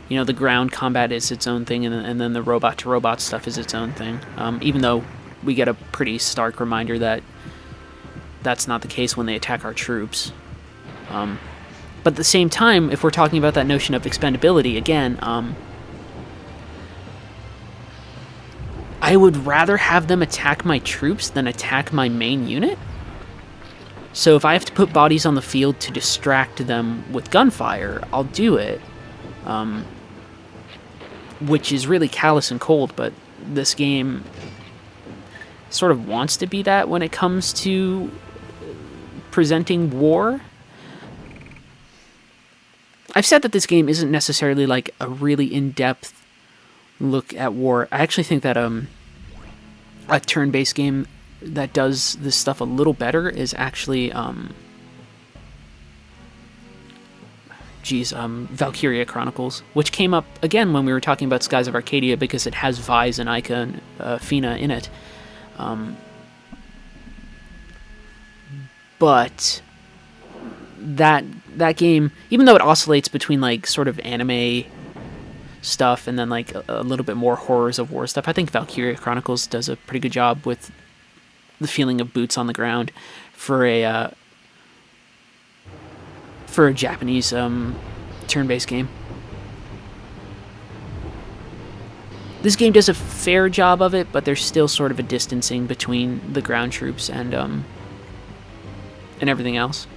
the ground combat is its own thing, and then the robot-to-robot stuff is its own thing. Even though we get a pretty stark reminder that that's not the case when they attack our troops. But at the same time, if we're talking about that notion of expendability, again, I would rather have them attack my troops than attack my main unit. So if I have to put bodies on the field to distract them with gunfire, I'll do it. Which is really callous and cold, but this game sort of wants to be that when it comes to presenting war. I've said that this game isn't necessarily like a really in-depth look at war. I actually think that a turn-based game that does this stuff a little better is actually Valkyria Chronicles, which came up again when we were talking about Skies of Arcadia because it has Vyse and Ica and Fina in it. But that game, even though it oscillates between like sort of anime stuff and then like a little bit more horrors of war stuff, I think Valkyria Chronicles does a pretty good job with the feeling of boots on the ground for a Japanese turn-based game. This game does a fair job of it, but there's still sort of a distancing between the ground troops and everything else.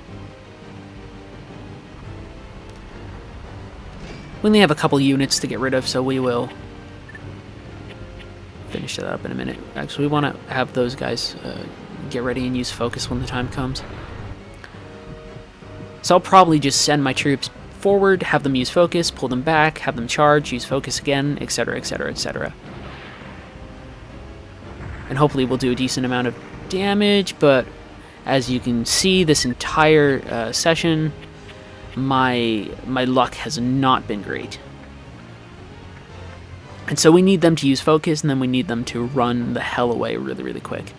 We only have a couple units to get rid of, so we will finish that up in a minute. Actually, we want to have those guys get ready and use focus when the time comes. So I'll probably just send my troops forward, have them use focus, pull them back, have them charge, use focus again, etc, etc, etc. And hopefully we'll do a decent amount of damage, but as you can see, this entire session, my luck has not been great. And so we need them to use focus, and then we need them to run the hell away really, really quick.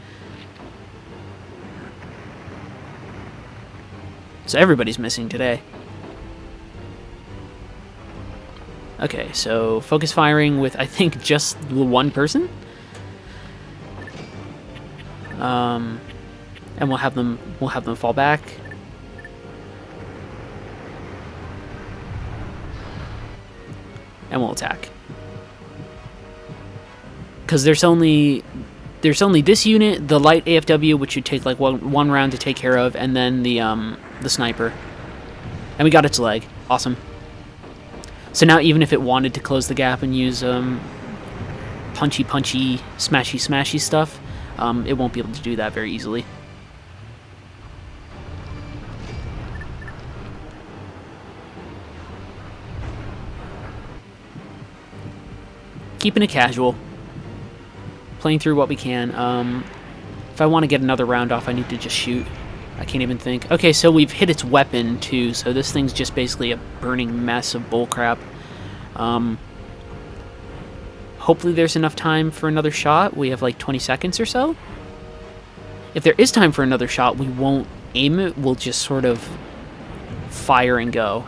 So everybody's missing today. Okay, so focus firing with, I think, just one person. And we'll have them fall back. And we'll attack. Because there's only this unit, the light AFW, which should take like one round to take care of, and then the sniper. And we got its leg. Awesome. So now even if it wanted to close the gap and use punchy, smashy stuff, it won't be able to do that very easily. Keeping it casual. Playing through what we can. If I want to get another round off, I need to just shoot. I can't even think. Okay, so we've hit its weapon, too, so this thing's just basically a burning mess of bullcrap. Hopefully there's enough time for another shot. We have like 20 seconds or so. If there is time for another shot, we won't aim it. We'll just sort of fire and go.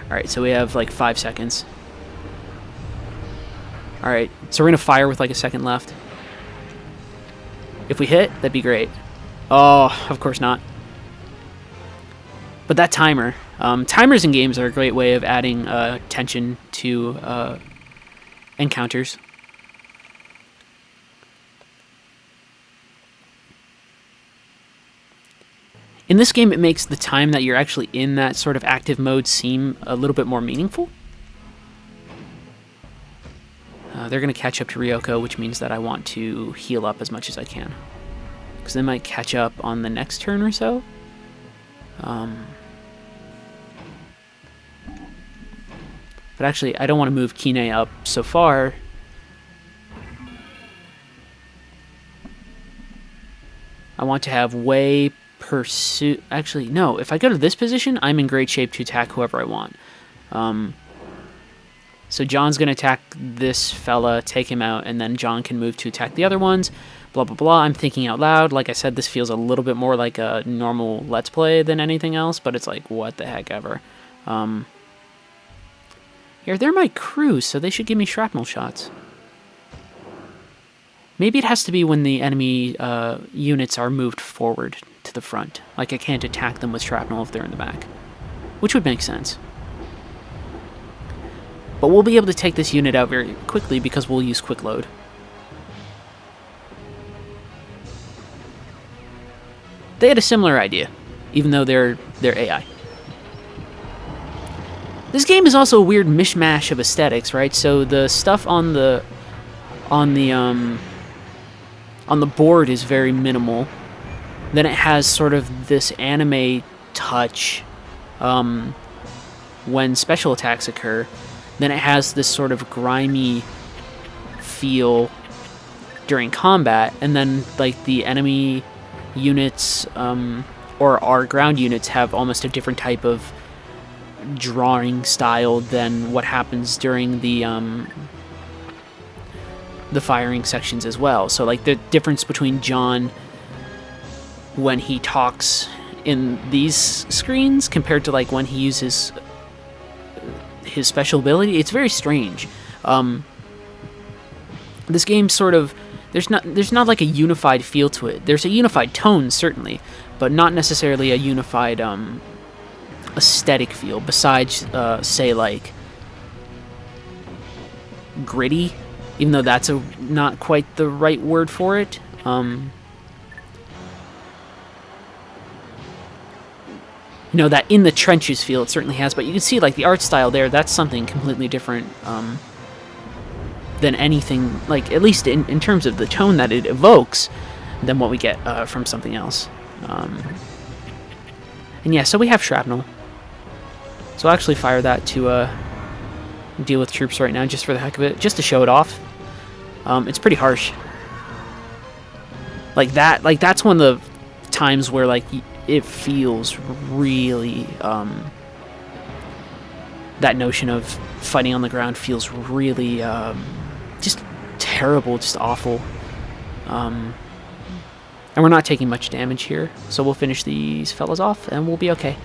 Alright, so we have like 5 seconds. Alright, so we're going to fire with like a second left. If we hit, that'd be great. Oh, of course not. But that timer. Timers in games are a great way of adding tension to encounters. In this game, it makes the time that you're actually in that sort of active mode seem a little bit more meaningful. They're going to catch up to Ryoko, which means that I want to heal up as much as I can. Because they might catch up on the next turn or so. But actually, I don't want to move Kine up so far. I want to have Wei pursue... Actually, no. If I go to this position, I'm in great shape to attack whoever I want. So John's going to attack this fella, take him out, and then John can move to attack the other ones. Blah, blah, blah. I'm thinking out loud. Like I said, this feels a little bit more like a normal Let's Play than anything else, but it's like, what the heck ever. Here, they're my crew, so they should give me shrapnel shots. Maybe it has to be when the enemy units are moved forward to the front. Like, I can't attack them with shrapnel if they're in the back. Which would make sense. But we'll be able to take this unit out very quickly because we'll use quick load. They had a similar idea, even though they're AI. This game is also a weird mishmash of aesthetics, right? So the stuff on the board is very minimal. Then it has sort of this anime touch when special attacks occur. Then it has this sort of grimy feel during combat, and then like the enemy units or our ground units have almost a different type of drawing style than what happens during the firing sections as well. So like the difference between John when he talks in these screens compared to like when he uses his special ability, it's very strange. This game sort of there's not like a unified feel to it. There's a unified tone certainly, but not necessarily a unified aesthetic feel. Besides, say like gritty, even though that's not quite the right word for it. That in the trenches feel it certainly has, but you can see like the art style there, that's something completely different than anything, like at least in terms of the tone that it evokes, than what we get from something else. And yeah, so we have shrapnel. So I'll actually fire that to deal with troops right now, just for the heck of it, just to show it off. It's pretty harsh. Like that's one of the times where like it feels really that notion of fighting on the ground feels really just terrible, just awful. And we're not taking much damage here, so we'll finish these fellas off and we'll be okay.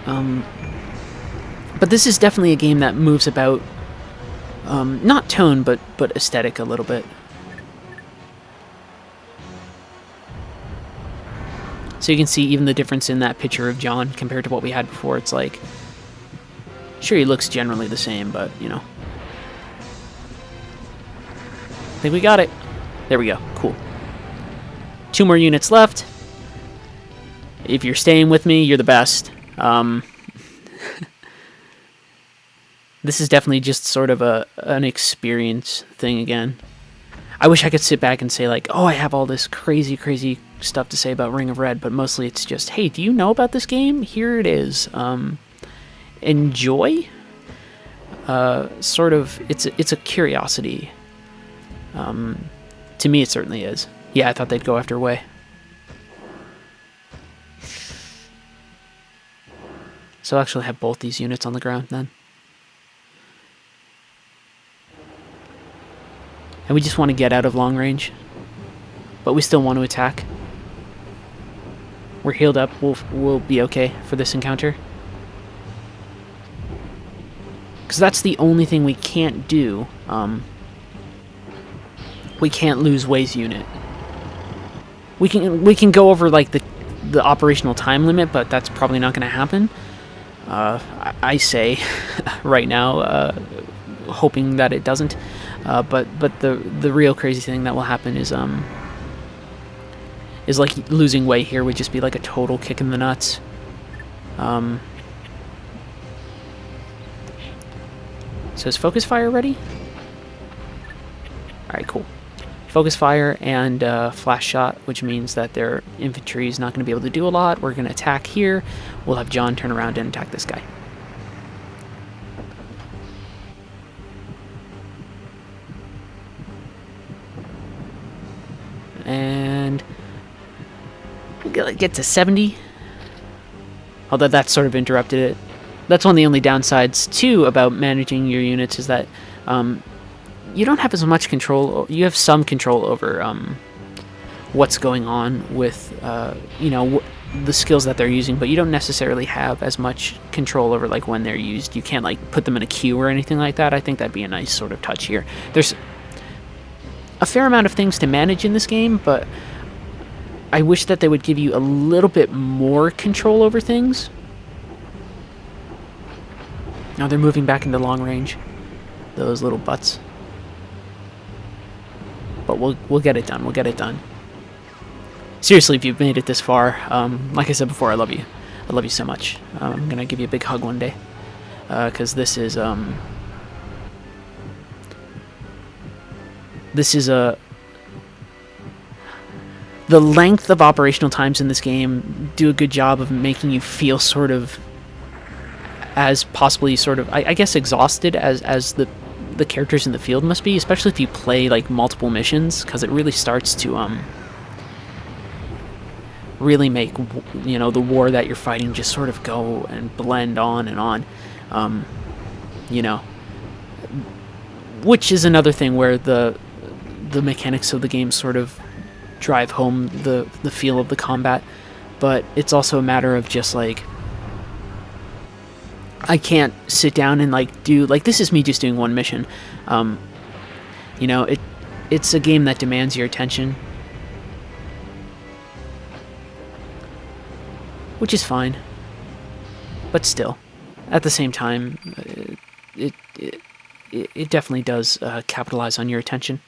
But this is definitely a game that moves about, not tone, but aesthetic a little bit. So you can see even the difference in that picture of John compared to what we had before. It's like, sure, he looks generally the same, but, I think we got it. There we go. Cool. 2 more units left. If you're staying with me, you're the best. This is definitely just sort of an experience thing again. I wish I could sit back and say, like, oh, I have all this crazy, crazy stuff to say about Ring of Red, but mostly it's just, hey, do you know about this game? Here it is. Enjoy? Sort of, it's a curiosity. To me, it certainly is. Yeah, I thought they'd go after Wei. So I'll actually have both these units on the ground then. And we just want to get out of long range. But we still want to attack. We're healed up. We'll be okay for this encounter. Because that's the only thing we can't do. We can't lose Wei's unit. We can go over like the operational time limit, but that's probably not going to happen. I say right now, hoping that it doesn't. But the real crazy thing that will happen is like losing Wei here would just be like a total kick in the nuts. So is focus fire ready? All right, cool. Focus fire and flash shot, which means that their infantry is not going to be able to do a lot. We're going to attack here. We'll have John turn around and attack this guy. And we'll get to 70. Although that sort of interrupted it. That's one of the only downsides, too, about managing your units is that you don't have as much control. You have some control over what's going on with, the skills that they're using, but you don't necessarily have as much control over, like, when they're used. You can't, like, put them in a queue or anything like that. I think that'd be a nice sort of touch here. There's a fair amount of things to manage in this game, but I wish that they would give you a little bit more control over things. Now they're moving back into long range. Those little butts. But we'll get it done. We'll get it done. Seriously, if you've made it this far, like I said before, I love you. I love you so much. I'm gonna give you a big hug one day, because this is the length of operational times in this game do a good job of making you feel sort of as possibly sort of, I guess, exhausted as the characters in the field must be, especially if you play like multiple missions, because it really starts to really make the war that you're fighting just sort of go and blend on and on, which is another thing where the mechanics of the game sort of drive home the feel of the combat, but it's also a matter of just like, I can't sit down and like do, like, this is me just doing one mission. It's a game that demands your attention, which is fine, but still, at the same time, it definitely does capitalize on your attention.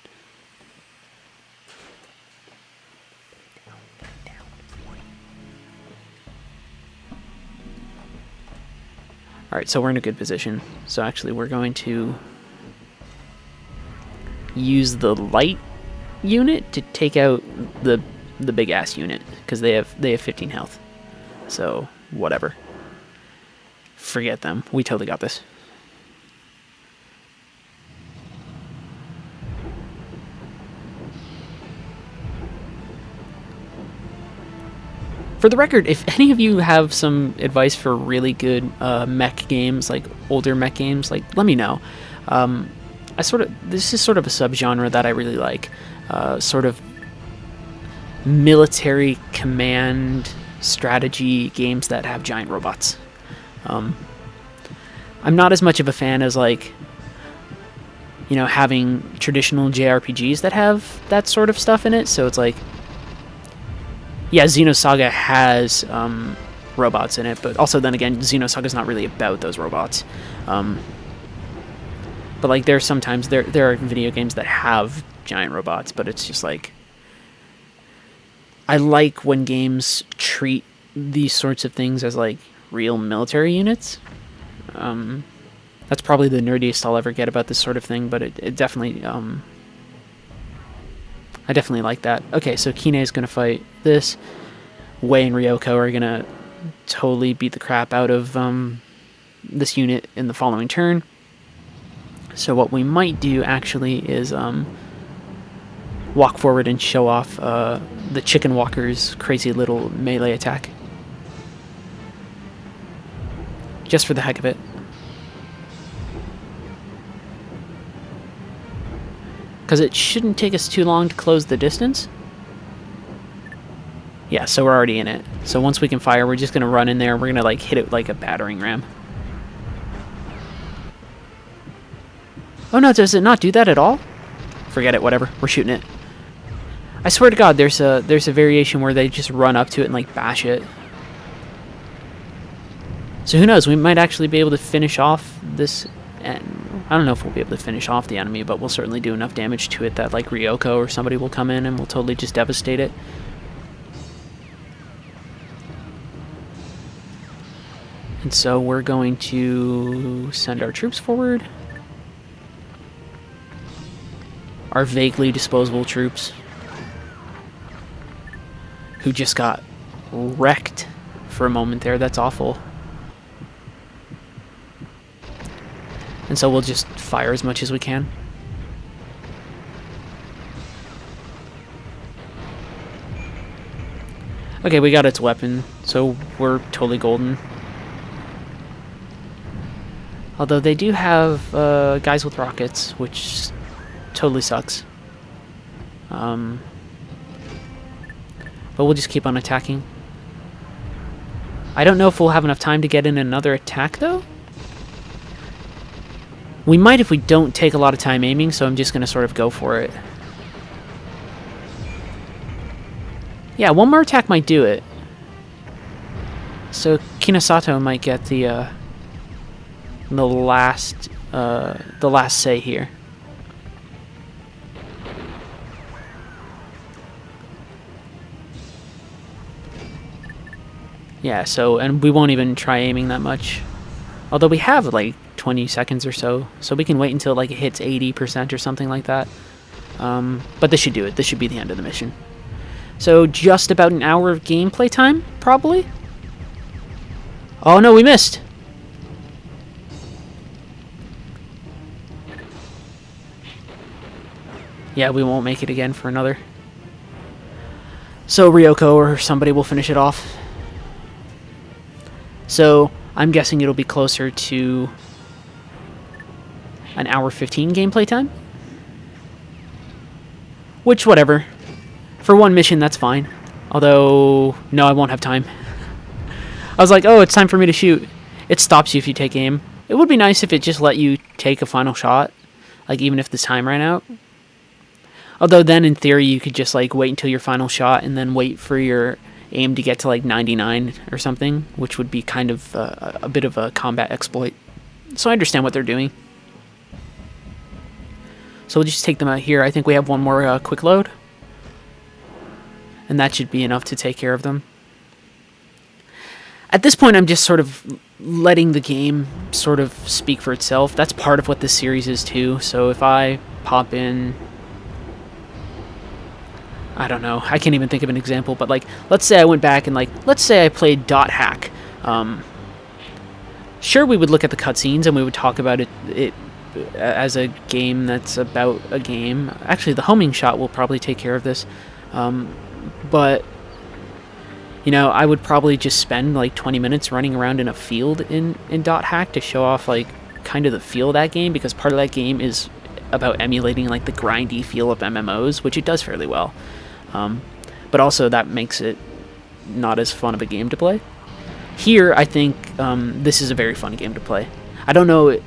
Alright, so we're in a good position. So actually we're going to use the light unit to take out the big ass unit, because they have 15 health. So whatever. Forget them. We totally got this. For the record, if any of you have some advice for really good mech games, like older mech games, like let me know. This is sort of a subgenre that I really like, sort of military command strategy games that have giant robots. I'm not as much of a fan as like, having traditional JRPGs that have that sort of stuff in it. So it's like, yeah, Xenosaga has robots in it, but also then again, Xenosaga's not really about those robots. But like, there are video games that have giant robots, but it's just like, I like when games treat these sorts of things as like real military units. That's probably the nerdiest I'll ever get about this sort of thing, but it definitely, I definitely like that. Okay, so Kine is going to fight this. Wei and Ryoko are going to totally beat the crap out of this unit in the following turn. So what we might do, actually, is walk forward and show off the Chicken Walker's crazy little melee attack. Just for the heck of it. Because it shouldn't take us too long to close the distance. Yeah, so we're already in it. So once we can fire, we're just going to run in there. We're going to like hit it like a battering ram. Oh no, does it not do that at all? Forget it, whatever. We're shooting it. I swear to God, there's a variation where they just run up to it and like bash it. So who knows, we might actually be able to finish off this. And I don't know if we'll be able to finish off the enemy, but we'll certainly do enough damage to it that like Ryoko or somebody will come in and we'll totally just devastate it. And so we're going to send our troops forward. Our vaguely disposable troops, who just got wrecked for a moment there. That's awful. And so we'll just fire as much as we can. Okay, we got its weapon, so we're totally golden. Although they do have guys with rockets, which totally sucks. But we'll just keep on attacking. I don't know if we'll have enough time to get in another attack, though. We might if we don't take a lot of time aiming, so I'm just going to sort of go for it. Yeah, one more attack might do it. So Kinosato might get the last say here. Yeah, so, and we won't even try aiming that much. Although we have like 20 seconds or so we can wait until like it hits 80% or something like that. But this should do it. This should be the end of the mission. So just about an hour of gameplay time, probably? Oh no, we missed! Yeah, we won't make it again for another. So Ryoko or somebody will finish it off. So I'm guessing it'll be closer to an hour 15 gameplay time. Which, whatever. For one mission, that's fine. Although, no, I won't have time. I was like, oh, it's time for me to shoot. It stops you if you take aim. It would be nice if it just let you take a final shot. Like, even if the time ran out. Although then, in theory, you could just, like, wait until your final shot and then wait for your aim to get to, like, 99 or something. Which would be kind of a bit of a combat exploit. So I understand what they're doing. So we'll just take them out here. I think we have one more quick load. And that should be enough to take care of them. At this point, I'm just sort of letting the game sort of speak for itself. That's part of what this series is too. So if I pop in, I don't know, I can't even think of an example, but like, let's say I went back and like, let's say I played Dot Hack. Sure, we would look at the cutscenes and we would talk about it as a game that's about a game. Actually, the homing shot will probably take care of this. But, you know, I would probably just spend like 20 minutes running around in a field in Dot Hack to show off like kind of the feel of that game, because part of that game is about emulating like the grindy feel of MMOs, which it does fairly well. But also that makes it not as fun of a game to play. Here, I think this is a very fun game to play. I don't know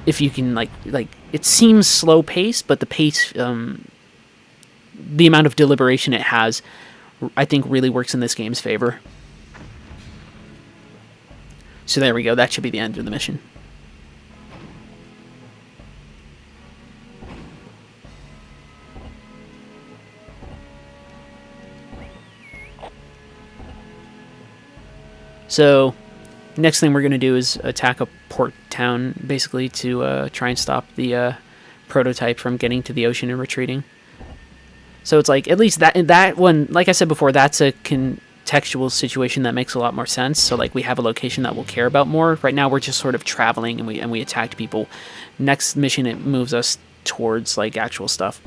if you can like it seems slow paced, but the pace, the amount of deliberation it has, I think really works in this game's favor. So there we go. That should be the end of the mission. So, next thing we're going to do is attack a port town, basically, to try and stop the prototype from getting to the ocean and retreating. So it's like, at least that one, like I said before, that's a contextual situation that makes a lot more sense. So like, we have a location that we'll care about more. Right now, we're just sort of traveling, and we attacked people. Next mission, it moves us towards like actual stuff.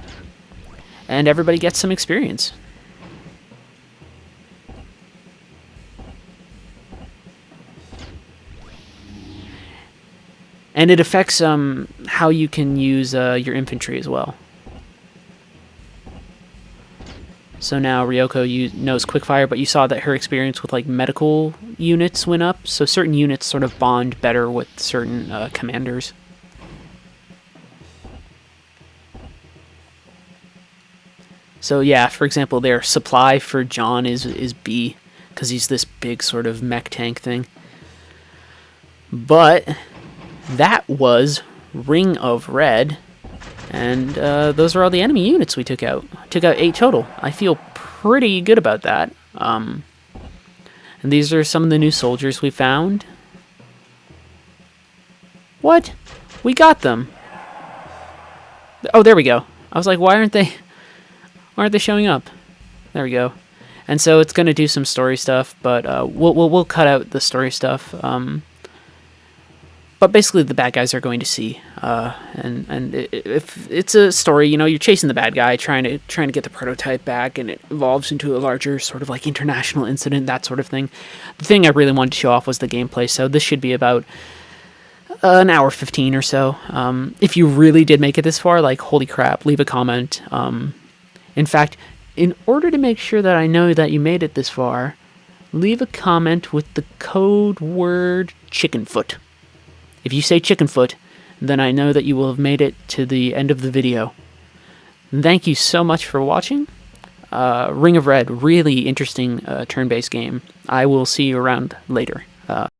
And everybody gets some experience. And it affects how you can use your infantry as well. So now Ryoko knows quickfire, but you saw that her experience with like medical units went up. So certain units sort of bond better with certain commanders. So yeah, for example, their supply for John is B, because he's this big sort of mech tank thing. But that was Ring of Red, and those are all the enemy units we took out. Took out 8 total. I feel pretty good about that. And these are some of the new soldiers we found. What? We got them. Oh, there we go. I was like, why aren't they showing up? There we go. And so it's going to do some story stuff, but we'll cut out the story stuff. But basically, the bad guys are going to see, and if it's a story, you know, you're chasing the bad guy, trying to get the prototype back, and it evolves into a larger sort of like international incident, that sort of thing. The thing I really wanted to show off was the gameplay, so this should be about an hour 15 or so. If you really did make it this far, like, holy crap, leave a comment. In fact, in order to make sure that I know that you made it this far, leave a comment with the code word chickenfoot. If you say chickenfoot, then I know that you will have made it to the end of the video. Thank you so much for watching. Ring of Red, really interesting turn-based game. I will see you around later.